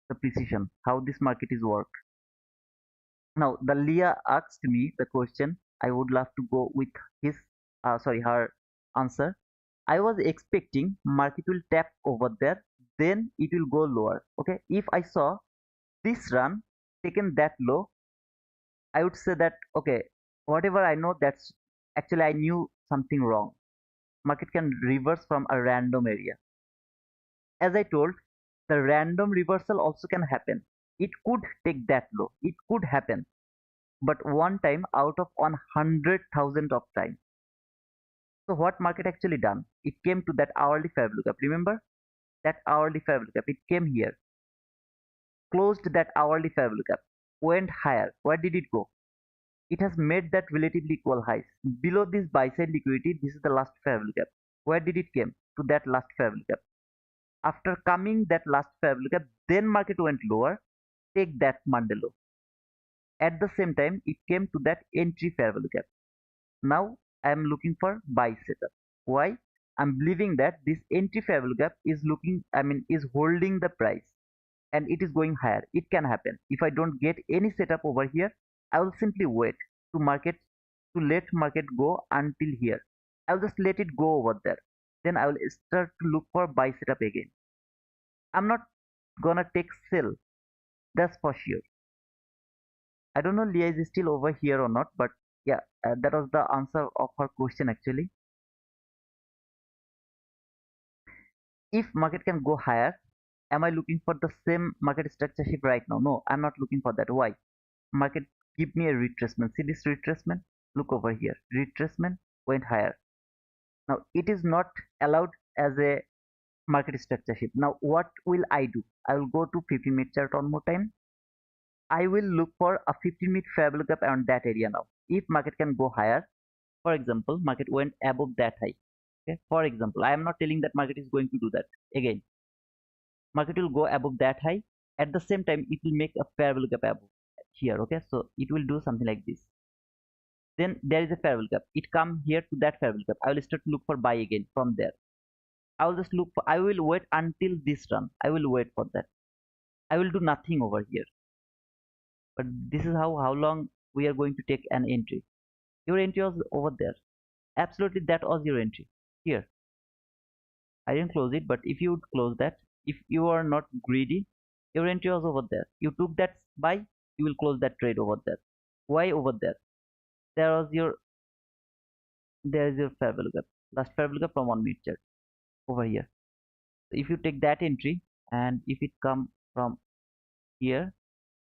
the precision how this market is work. Now the Leah asked me the question. I would love to go with his her answer. I was expecting market will tap over there, then it will go lower. Okay, if I saw this run taken that low, I would say that okay, whatever I know, that's actually I knew something wrong. Market can reverse from a random area. As I told, the random reversal also can happen. It could take that low. It could happen, but one time out of 100,000 of time. So what market actually done? It came to that hourly fair value gap. Remember? that hourly fair value gap. It came here, closed that hourly fair value gap, went higher. Where did it go? It has made that relatively equal highs. Below this buy side liquidity, this is the last fair value gap. Where did it came? To that last fair value gap. After coming that last fair value gap, then market went lower. Take that Monday low. At the same time, it came to that entry fair value gap. Now I am looking for buy setup. Why? I'm believing that this entry fair value gap is is holding the price and it is going higher. It can happen. If I don't get any setup over here, I will simply wait to let market go until here. I'll just let it go over there. Then I will start to look for buy setup again. I'm not gonna take sell. That's for sure. I don't know Leah is still over here or not, but yeah, that was the answer of her question actually. If market can go higher, am I looking for the same market structure shift right now? No, I'm not looking for that. Why? Market give me a retracement. See this retracement? Look over here. Retracement went higher. Now it is not allowed as a market structure shift. Now what will I do? I will go to 15-minute chart one more time. I will look for a 15-minute fair value gap around that area now. If market can go higher, for example, market went above that high. Okay, for example, I am not telling that market is going to do that. Again, market will go above that high. At the same time, it will make a fair value gap above here. Okay, so it will do something like this. Then there is a fair value gap. It come here to that fair value gap. I will start to look for buy again from there. I will just look for. I will wait until this run. I will wait for that. I will do nothing over here. But this is how long we are going to take an entry. Your entry was over there. Absolutely, that was your entry here. I didn't close it, but if you would close that, if you are not greedy, your entry was over there. You took that buy, you will close that trade over there. Why over there? There was your there is your fair value gap. Last fair value gap from 1 minute chart over here. So if you take that entry and if it come from here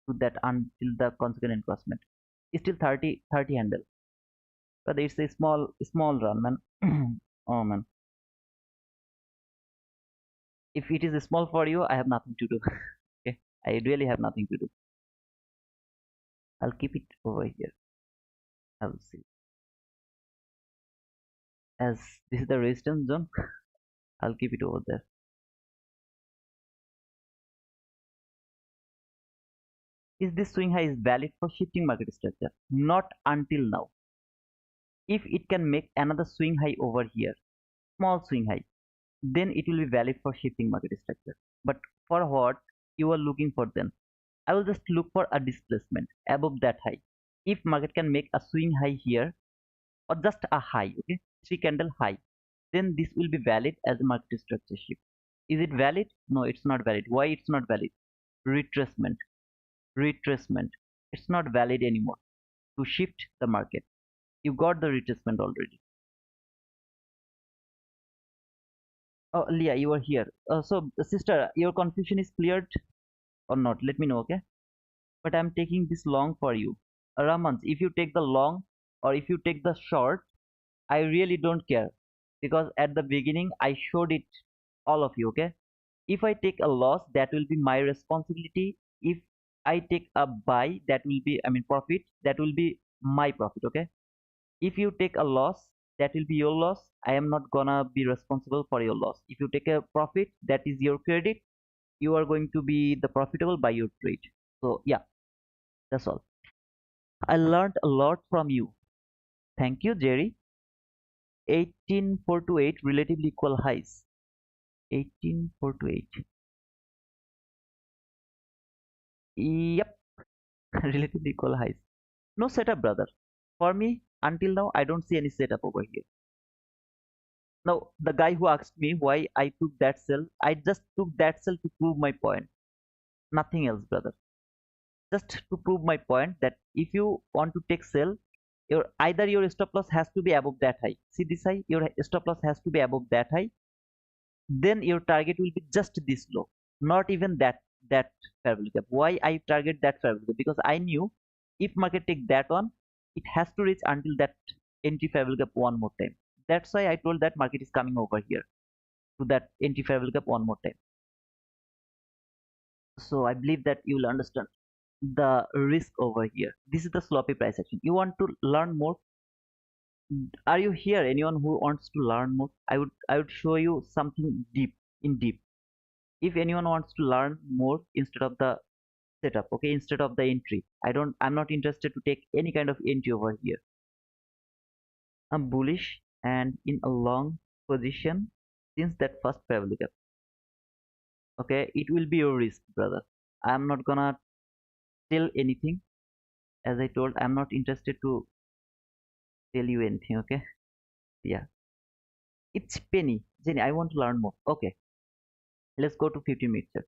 to that until the consequent encroachment, it's still 30 handle. But it's a small run, man. Oh man. If it is small for you, I have nothing to do. Okay, I really have nothing to do. I'll keep it over here. I'll see. As this is the resistance zone, I'll keep it over there. Is this swing high is valid for shifting market structure? Not until now. If it can make another swing high over here, small swing high, then it will be valid for shifting market structure. But for what you are looking for then? I will just look for a displacement above that high. If market can make a swing high here or just a high, okay, 3 candle high, then this will be valid as a market structure shift. Is it valid? No, it's not valid. Why it's not valid? Retracement. Retracement. It's not valid anymore to shift the market. You got the retracement already. Oh, Leah, you are here. So, sister, your confusion is cleared or not? Let me know, okay? But I'm taking this long for you. Ramans, if you take the long or if you take the short, I really don't care because at the beginning I showed it all of you, okay? If I take a loss, that will be my responsibility. If I take a buy, that will be, profit, that will be my profit, okay? If you take a loss, that will be your loss. I am not gonna be responsible for your loss. If you take a profit, that is your credit. You are going to be the profitable by your trade. So yeah, that's all. I learned a lot from you. Thank you, Jerry. 18,428 relatively equal highs. 18,428. Yep, relatively equal highs. No setup, brother. For me, until now, I don't see any setup over here. Now, the guy who asked me why I took that sell, I just took that sell to prove my point. Nothing else, brother. Just to prove my point that if you want to take sell, either your stop loss has to be above that high. See this high, your stop loss has to be above that high. Then your target will be just this low, not even that fair value gap. Why I target that fair value gap? Because I knew if market take that one, it has to reach until that entry fair value gap one more time. That's why I told that market is coming over here. to that entry fair value gap one more time. So I believe that you will understand the risk over here. This is the sloppy price action. You want to learn more? Are you here? Anyone who wants to learn more? I would show you something deep in deep. If anyone wants to learn more instead of the setup, okay, instead of the entry, I'm not interested to take any kind of entry over here. I'm bullish and in a long position since that first fair value gap. Okay, it will be your risk, brother. I'm not gonna tell anything. As I told, I'm not interested to tell you anything. Okay, yeah, it's penny Jenny. I want to learn more. Okay, let's go to 50-minute chart.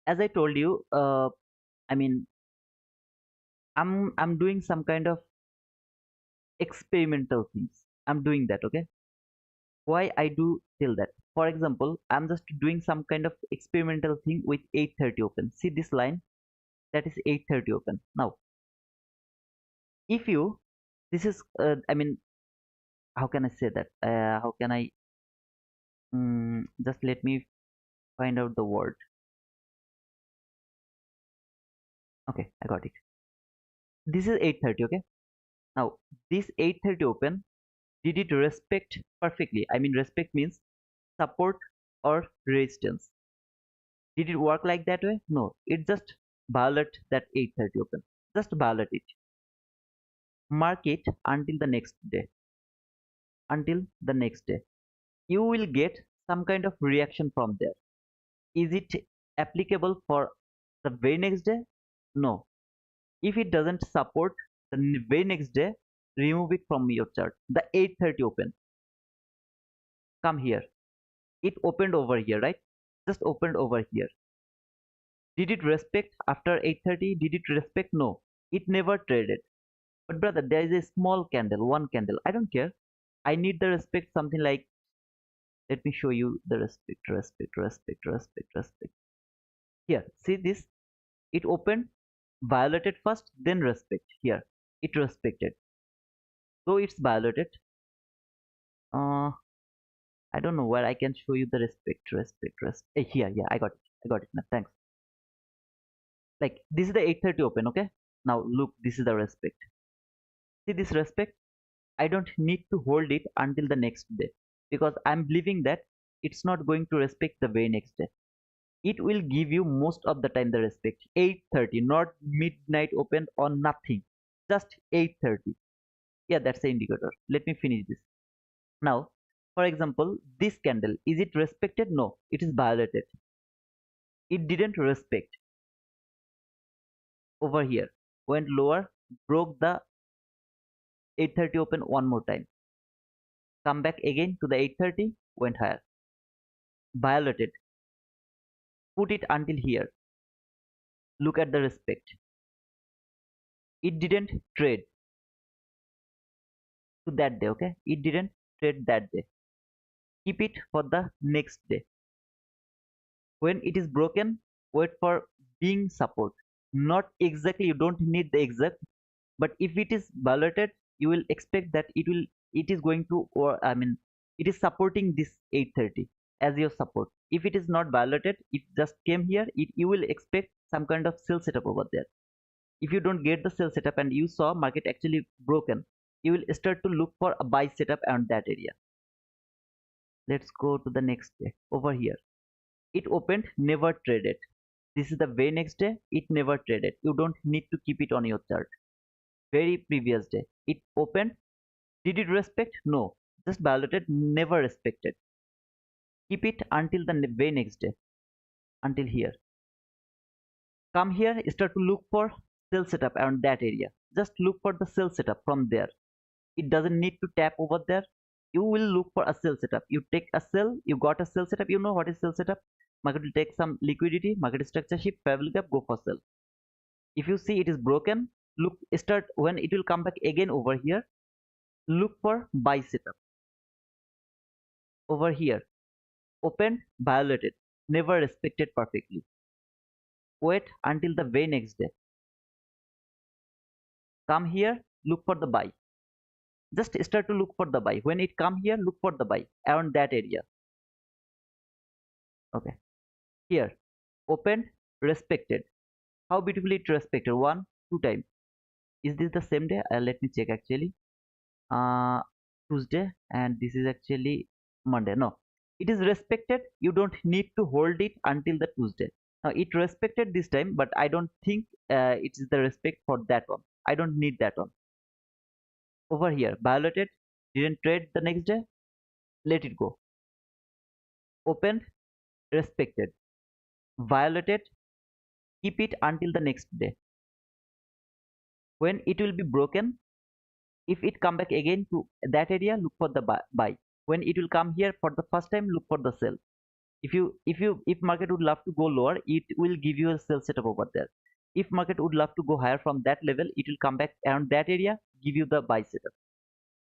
As I told you, I mean, I'm doing some kind of experimental things. I'm doing that. Okay, why I do tell that? For example, I'm just doing some kind of experimental thing with 830 open. See this line, that is 830 open. Now if you, this is I mean, how can I say that, how can I, just let me find out the word. Okay, I got it. This is 830. Okay, now this 830 open, did it respect perfectly? I mean, respect means support or resistance. Did it work like that way? No, it just violate that 830 open, just violate it. Mark it until the next day. Until the next day, you will get some kind of reaction from there. Is it applicable for the very next day? No. If it doesn't support the very next day, remove it from your chart. The 830 open, come here. It opened over here, right? Just opened over here. Did it respect after 830? Did it respect? No, it never traded. But brother, there is a small candle, one candle. I don't care. I need the respect, something like, let me show you the respect, respect, respect, respect, respect. Here, see this? It opened, violated first, then respect. Here, it respected. So it's violated. Uh, I don't know where I can show you the respect, respect, respect. Here, yeah, I got it. I got it now. Thanks. Like this is the 830 open, okay? Now look, this is the respect. See this respect? I don't need to hold it until the next day because I'm believing that it's not going to respect the very next day. It will give you most of the time the respect. 830, not midnight open or nothing. Just 830. Yeah, that's the indicator. Let me finish this. Now, for example, this candle, is it respected? No, it is violated. It didn't respect. Over here, went lower, broke the 830 open one more time. Come back again to the 830, went higher. Violated. Put it until here. Look at the respect. It didn't trade to that day, okay? It didn't trade that day. Keep it for the next day. When it is broken, wait for being support. Not exactly, you don't need the exact, but if it is violated, you will expect that it is going to, or I mean, it is supporting this 830 as your support. If it is not violated, it just came here, you will expect some kind of sell setup over there. If you don't get the sell setup and you saw market actually broken, you will start to look for a buy setup around that area. Let's go to the next day. Over here, it opened, never traded. This is the very next day, it never traded. You don't need to keep it on your chart. Very previous day, it opened. Did it respect? No, just violated, never respected. Keep it until the very next day, until here. Come here, start to look for sell setup around that area. Just look for the sell setup from there. It doesn't need to tap over there. You will look for a sell setup. You take a sell, you got a sell setup. You know what is sell setup? Market will take some liquidity, market structure shift, fair value gap, go for sell. If you see it is broken, look, start when it will come back again over here. Look for buy setup over here. Opened, violated, never respected perfectly. Wait until the very next day. Come here, look for the buy. Just start to look for the buy. When it come here, look for the buy around that area. Okay. Here, opened, respected. How beautifully it respected. One, two times. Is this the same day? Let me check actually. Uh, Tuesday, and this is actually Monday. No, it is respected. You don't need to hold it until the Tuesday. Now it respected this time, but I don't think it is the respect for that one. I don't need that one. Over here, violated, didn't trade the next day, let it go. Opened, respected, violated, keep it until the next day. When it will be broken, if it come back again to that area, look for the buy. When it will come here for the first time, look for the sell. If market would love to go lower, it will give you a sell setup over there. If market would love to go higher from that level, it will come back around that area, give you the buy setup.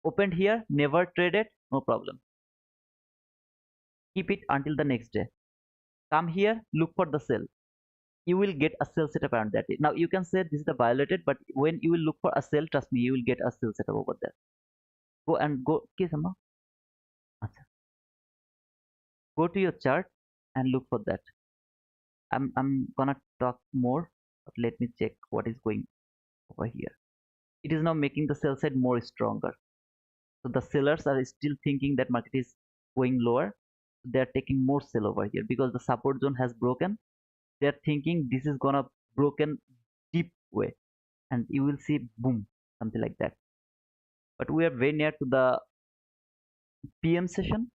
Opened here, never traded, no problem. Keep it until the next day. Come here, look for the sell. You will get a sell setup around that. Now you can say this is the violated, but when you will look for a sell, trust me, you will get a sell setup over there. Go to your chart and look for that. I'm gonna talk more, but let me check what is going over here. It is now making the sell side more stronger. So the sellers are still thinking that market is going lower. They are taking more sell over here because the support zone has broken. They are thinking this is gonna broken deep way, and you will see boom, something like that. But we are very near to the PM session,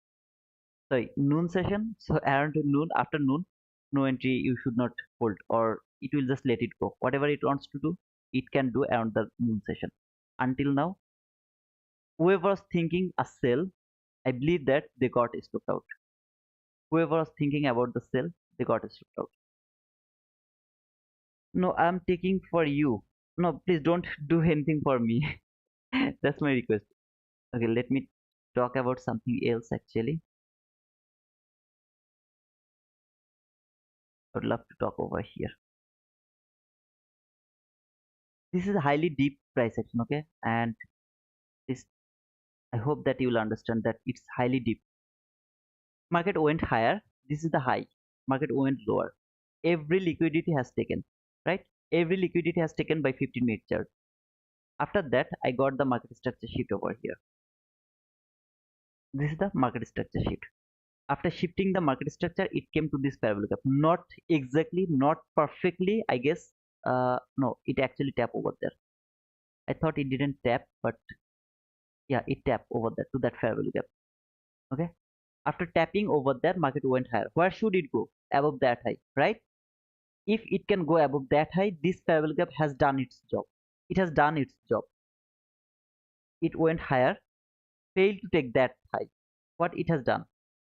sorry, noon session. So around noon, after noon, no entry you should not hold, or it will just let it go. Whatever it wants to do, it can do around the noon session. Until now, whoever was thinking a sell, I believe that they got stopped out. Whoever was thinking about the sell, they got stopped out. No, I'm taking for you. No, please don't do anything for me. That's my request. Okay, let me talk about something else actually. I would love to talk over here. This is a highly deep price action, okay? And this, I hope that you will understand that it's highly deep. Market went higher. This is the high. Market went lower. Every liquidity has taken, right? Every liquidity has taken by 15-minute chart. After that, I got the market structure sheet over here. This is the market structure sheet. After shifting the market structure, it came to this parabolic gap. Not exactly, not perfectly, I guess. No, it actually tapped over there. I thought it didn't tap, but yeah, it tapped over there to that parabolic gap. Okay. After tapping over there, market went higher. Where should it go? Above that high, right? If it can go above that high, this parabolic gap has done its job. It has done its job. It went higher, failed to take that high. What it has done?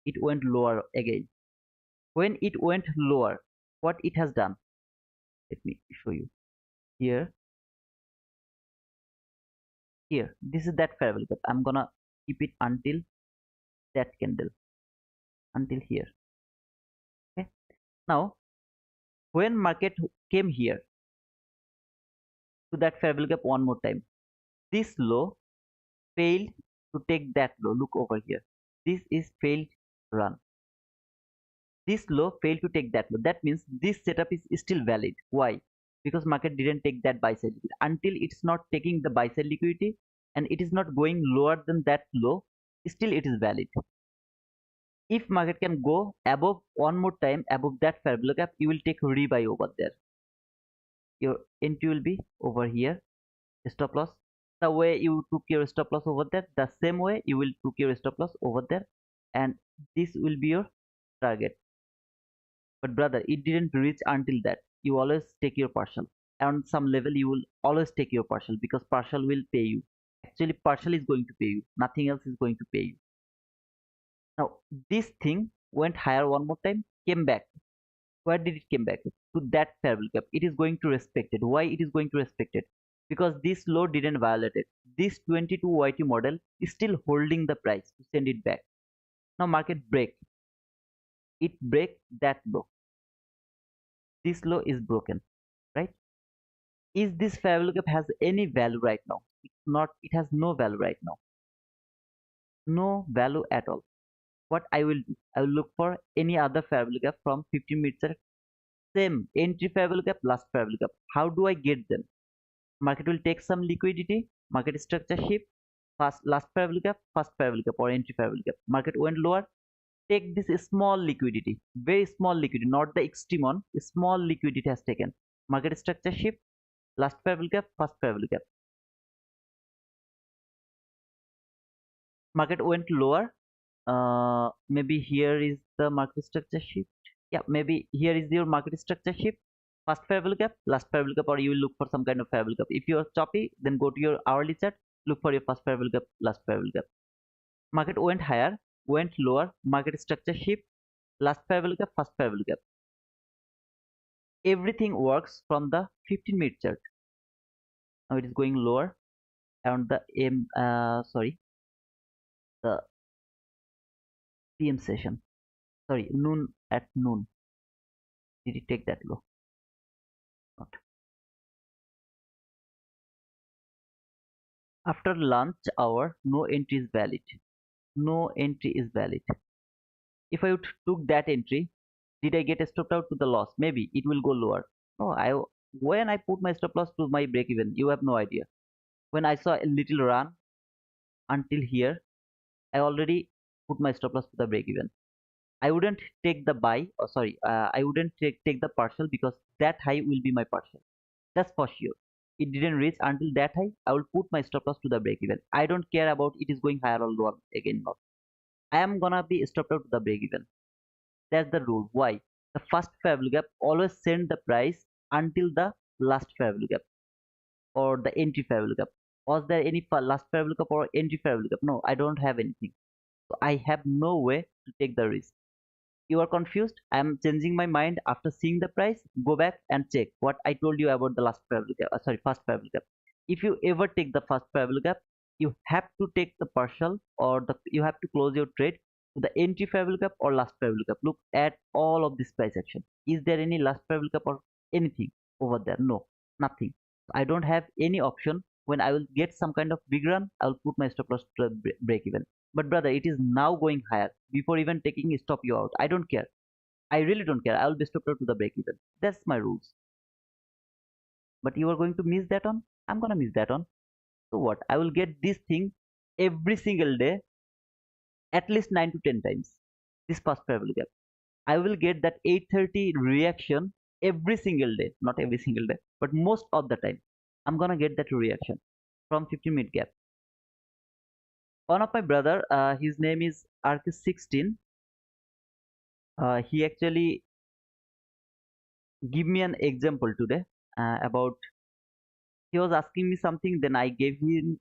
It went lower again. When it went lower, what it has done? Let me show you. Here, here. This is that parabolic gap. I'm gonna keep it until that candle, until here. Okay. Now, when market came here to that parabolic gap one more time, this low failed to take that low. Look over here. This is failed run. This low failed to take that low. That means this setup is still valid. Why? Because market didn't take that buy side liquidity. Until it's not taking the buy side liquidity and it is not going lower than that low, still it is valid. If market can go above one more time above that parabolic gap, you will take rebuy over there. Your entry will be over here. Stop loss. The way you took your stop loss over there, the same way you will took your stop loss over there, and this will be your target. But brother, it didn't reach until that. You always take your partial. On some level, you will always take your partial because partial will pay you. Actually, partial is going to pay you. Nothing else is going to pay you. Now, this thing went higher one more time, came back. Where did it came back? To that parabolic gap. It is going to respect it. Why it is going to respect it? Because this low didn't violate it. This 22 YT model is still holding the price to send it back. Now market break. it break that low. This low is broken, right? Is this fair value gap has any value right now? It's not. It has no value right now. No value at all. What I will do, I will look for any other fair value gap from 15 minutes. Same entry fair value gap, last fair value gap. How do I get them? Market will take some liquidity, market structure shift, first last fair value gap, first fair value gap or entry fair value gap. Market went lower, take this small liquidity, very small liquidity, not the extreme one, small liquidity has taken. Market structure shift, last fair value gap, first fair value gap. Market went lower. Maybe here is the market structure shift. Yeah, maybe here is your market structure shift. First fair value gap, last fair value gap, or you will look for some kind of fair value gap. If you are choppy, then go to your hourly chart, look for your first fair value gap, last fair value gap. Market went higher, went lower, market structure shift, last fair value gap, first fair value gap. Everything works from the 15-minute chart. Now it is going lower around the the PM session. Sorry, noon at noon. Did it take that low? Not. After lunch hour, no entry is valid. No entry is valid. If I would took that entry, did I get stopped out to the loss? Maybe it will go lower. No, when I put my stop loss to my break even, you have no idea. When I saw a little run until here, I already put my stop loss to the break even. I wouldn't take the buy, or sorry, I wouldn't take the partial because that high will be my partial. That's for sure. It didn't reach until that high. I will put my stop loss to the break even. I don't care about it is going higher or lower again. Not. I am gonna be stopped out to the break even. That's the rule. Why? The first fair value gap always send the price until the last fair value gap or the entry fair value gap. Was there any last fair value gap or entry fair value gap? No, I don't have anything. So I have no way to take the risk. You are confused? I am changing my mind after seeing the price. Go back and check what I told you about the last fair value gap. Sorry, first fair value gap. If you ever take the first fair value gap, you have to take the partial or you have to close your trade to the entry fair value gap or last fair value gap. Look at all of this price action. Is there any last fair value gap or anything over there? No, nothing. I don't have any option. When I will get some kind of big run, I will put my stop loss to the break even. But brother, it is now going higher. Before even taking stop you out. I don't care. I really don't care. I will be stopped out to the break even. That's my rules. But you are going to miss that on? I'm gonna miss that on. So what? I will get this thing every single day, at least 9 to 10 times. This first parabolic gap. I will get that 830 reaction every single day. Not every single day, but most of the time. I'm gonna get that reaction from 15-minute gap. One of my brother, his name is RK16. He actually give me an example today about he was asking me something, then I gave him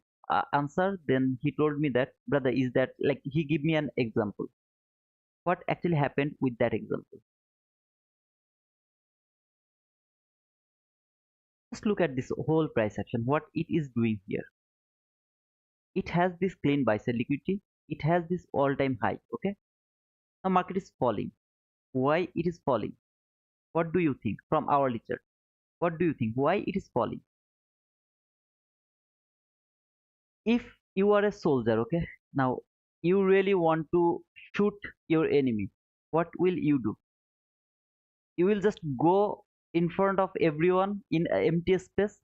answer, then he told me that brother is that like he give me an example what actually happened with that example. Just look at this whole price action, what it is doing here. It has this clean buy side liquidity, it has this all-time high. Okay, now market is falling. Why it is falling? What do you think from our chart? What do you think why it is falling? If you are a soldier, okay, now you really want to shoot your enemy, what will you do? You will just go in front of everyone in an empty space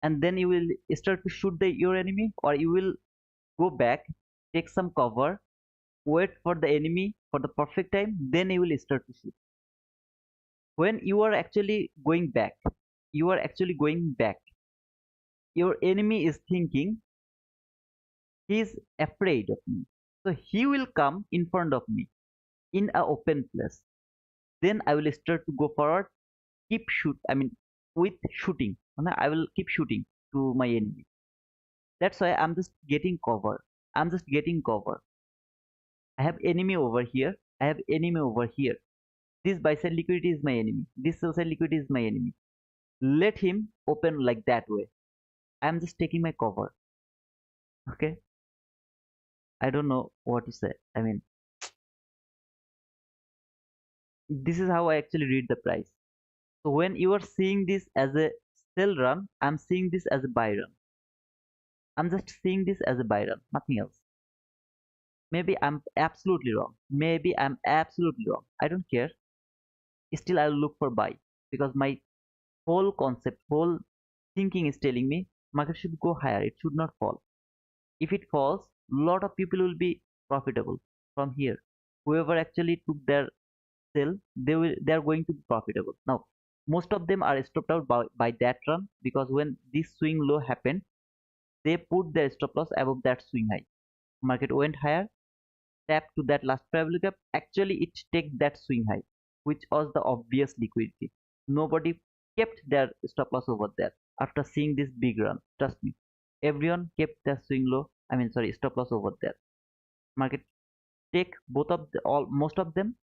and then you will start to shoot your enemy, or you will go back, take some cover, wait for the enemy for the perfect time, then you will start to shoot. When you are actually going back, you are actually going back, your enemy is thinking he is afraid of me, so he will come in front of me in a open place. Then I will start to go forward, keep shoot I mean with shooting, I will keep shooting to my enemy. That's why I'm just getting cover. I'm just getting cover. I have enemy over here, I have enemy over here. This buy side liquidity is my enemy, this sell side liquidity is my enemy. Let him open like that way. I'm just taking my cover. Okay, I don't know what to say. I mean, This is how I actually read the price. So when you are seeing this as a sell run, I'm seeing this as a buy run. I'm just seeing this as a buy run, nothing else. Maybe I'm absolutely wrong. Maybe I'm absolutely wrong. I don't care. Still, I'll look for buy because my whole concept, whole thinking is telling me market should go higher. It should not fall. If it falls, lot of people will be profitable from here. Whoever actually took their sell, they are going to be profitable. Now, most of them are stopped out by that run because when this swing low happened, they put their stop loss above that swing high. Market went higher, tapped to that last parabolic gap. Actually, it take that swing high, which was the obvious liquidity. Nobody kept their stop loss over there after seeing this big run. Trust me, everyone kept their swing low. I mean, sorry, stop loss over there. Market take both of the all most of them.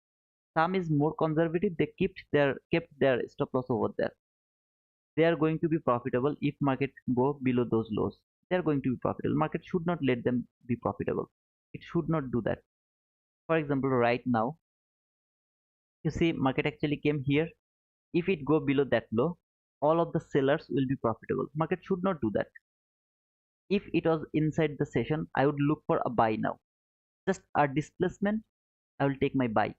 Some is more conservative. They kept their stop loss over there. They are going to be profitable if market go below those lows. They are going to be profitable. Market should not let them be profitable. It should not do that. For example, right now, you see market actually came here. If it go below that low, all of the sellers will be profitable. Market should not do that. If it was inside the session, I would look for a buy now. Just a displacement, I will take my buy.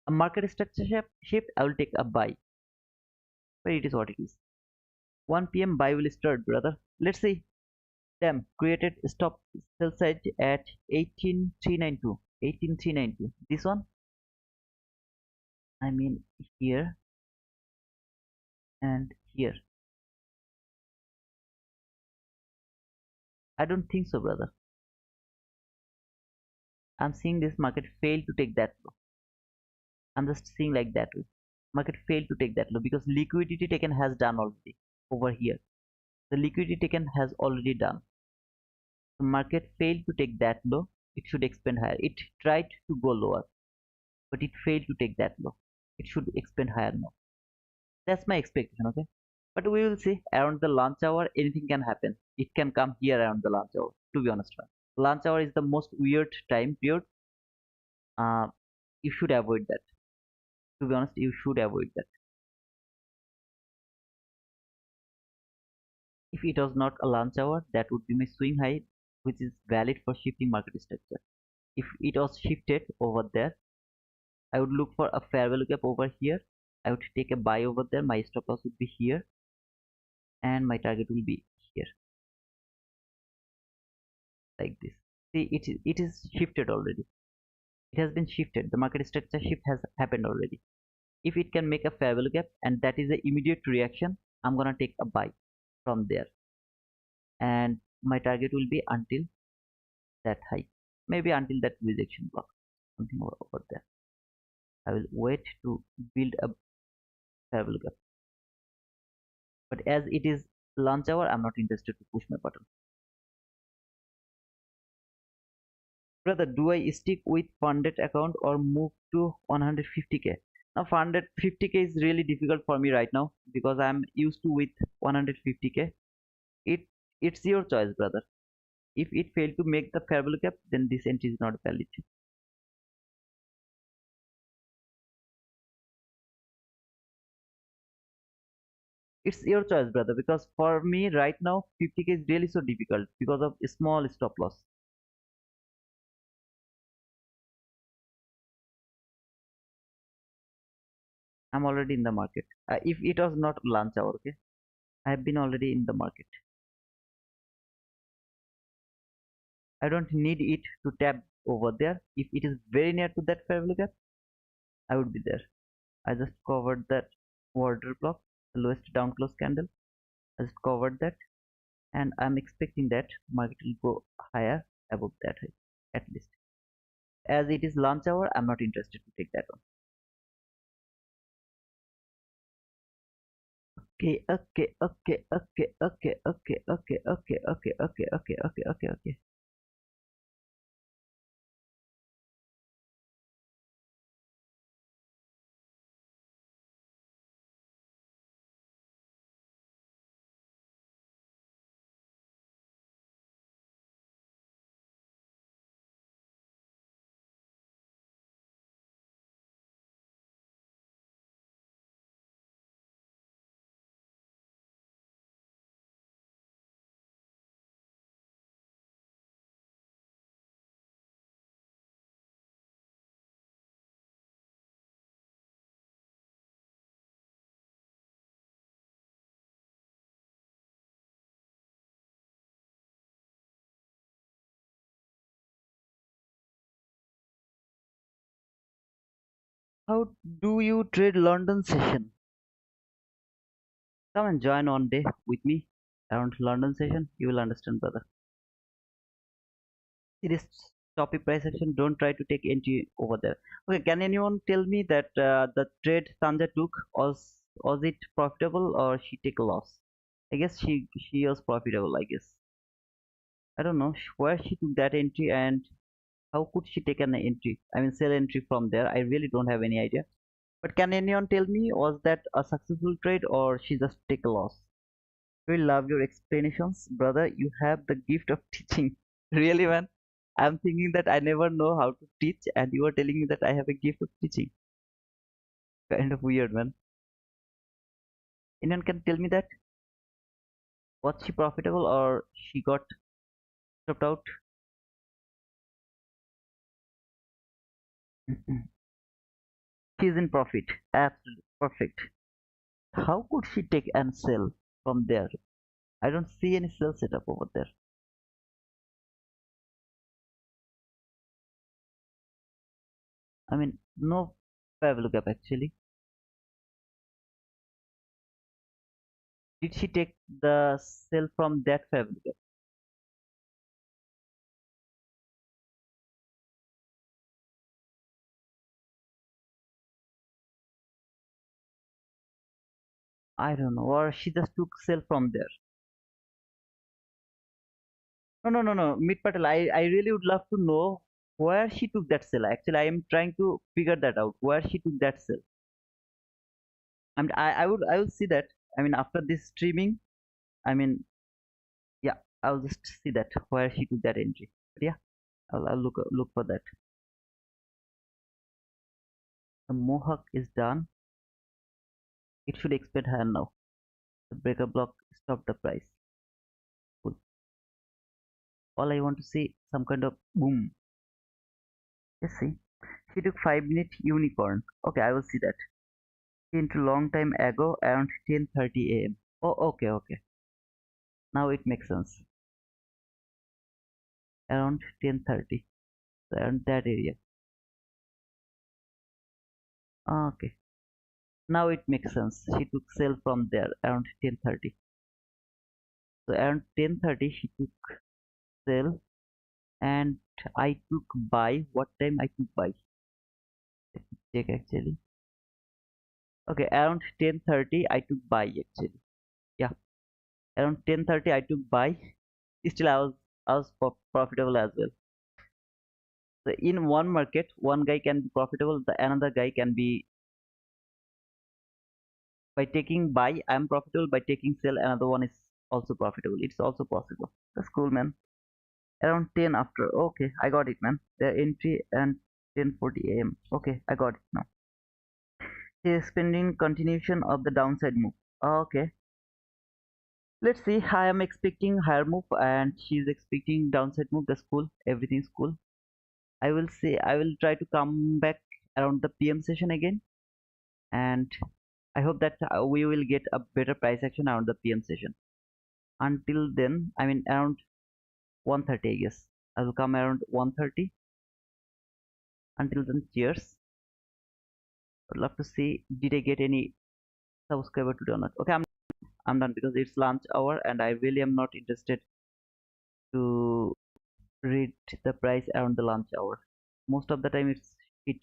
A market structure shift, I will take a buy. But it is what it is. 1 p.m. buy will start, brother. Let's see. Them created stop sell size at 18392. 18392. This one, I mean here and here. I don't think so, brother. I'm seeing this market fail to take that low. I'm just seeing like that way. Market failed to take that low because liquidity taken has done already over here. The liquidity taken has already done. The market failed to take that low. It should expand higher. It tried to go lower, but it failed to take that low. It should expand higher now. That's my expectation, okay? But we will see. Around the lunch hour, anything can happen. It can come here around the lunch hour, to be honest. Lunch hour is the most weird time period. Uh, you should avoid that. To be honest, you should avoid that. If it was not a lunch hour, that would be my swing high, which is valid for shifting market structure. If it was shifted over there, I would look for a fair value gap over here. I would take a buy over there. My stop loss would be here, and my target will be here, like this. See, it is shifted already. It has been shifted. The market structure shift has happened already. If it can make a fair value gap, and that is the immediate reaction, I'm gonna take a buy from there, and my target will be until that high, maybe until that rejection block, something over there. I will wait to build a fair value gap. But as it is lunch hour, I'm not interested to push my button. Brother, do I stick with funded account or move to 150k? Now, funded 50k is really difficult for me right now because I'm used to with 150k. It it's your choice, brother. If it failed to make the fair value gap, then this entry is not valid. It's your choice, brother. Because for me right now, 50k is really so difficult because of a small stop loss. I'm already in the market. If it was not lunch hour, okay, I have been already in the market. I don't need it to tap over there. If it is very near to that fair value gap, I would be there. I just covered that order block, the lowest down close candle. I just covered that, and I'm expecting that market will go higher above that height, at least. As it is lunch hour, I'm not interested to take that one. Okay, okay, okay, okay, okay, okay, okay, okay, okay, okay, okay, okay, okay, okay. How do you trade London session? Come and join one day with me around London session. You will understand, brother. See this topic price action. Don't try to take entry over there. Okay, can anyone tell me that the trade Tanja took was it profitable or she take a loss? I guess she was profitable. I guess I don't know where she took that entry and how could she take an entry? I mean, sell entry from there. I really don't have any idea. But can anyone tell me was that a successful trade or she just take a loss? We love your explanations, brother. You have the gift of teaching. Really, man? I'm thinking that I never know how to teach, and you are telling me that I have a gift of teaching. Kind of weird, man. Anyone can tell me that? Was she profitable or she got stopped out? She's in profit. Absolutely perfect. How could she take and sell from there? I don't see any sell setup over there. I mean, no value gap actually. Did she take the sell from that value gap? I don't know. Or she just took sell from there. No, no, no, no. Meet Patel, I really would love to know where she took that sell. Actually, I am trying to figure that out. Where she took that sell. I will see that. I mean, after this streaming, I mean, yeah, I'll just see that where she took that entry. But yeah, I'll look for that. The Mohawk is done. It should expand higher now. The breaker block stopped the price. Cool. All I want to see some kind of boom. Let's see. She took 5 minute unicorn. Okay, I will see that. Into long time ago around 10:30 a.m. Oh, okay, okay. Now it makes sense. Around 10:30, around that area. Okay. Now it makes sense. She took sell from there around 10:30. So around 10:30 she took sell and I took buy. What time I took buy? Let me check actually. Okay, around 10:30 I took buy actually. Yeah, around 10:30 I took buy. Still I was profitable as well. So in one market, one guy can be profitable, the another guy can be by taking buy. I'm profitable by taking sell. Another one is also profitable. It's also possible. That's cool, man. Around 10 after. Okay, I got it, man. The entry and 10:40 a.m. Okay, I got it now. He is expecting continuation of the downside move. Okay, let's see. I am expecting higher move and she's expecting downside move. That's cool. Everything's cool. I will say I will try to come back around the PM session again, and I hope that we will get a better price action around the PM session. Until then, I mean around 1:30, I guess. I will come around 1:30. Until then, cheers. I'd love to see did I get any subscriber today or not. Okay, I'm done because it's lunch hour and I really am not interested to read the price around the lunch hour. Most of the time it's it.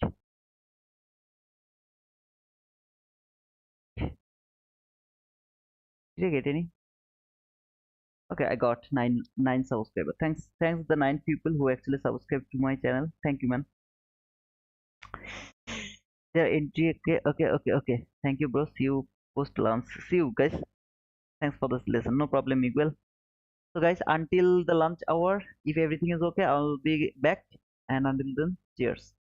Did I get any? Okay, I got nine subscriber. Thanks the 9 people who actually subscribed to my channel. Thank you, man. Their entry. Okay. Thank you, bro. See you post lunch. See you guys. Thanks for this lesson. No problem, Miguel. So guys, until the lunch hour, if everything is okay, I'll be back. And until then, cheers.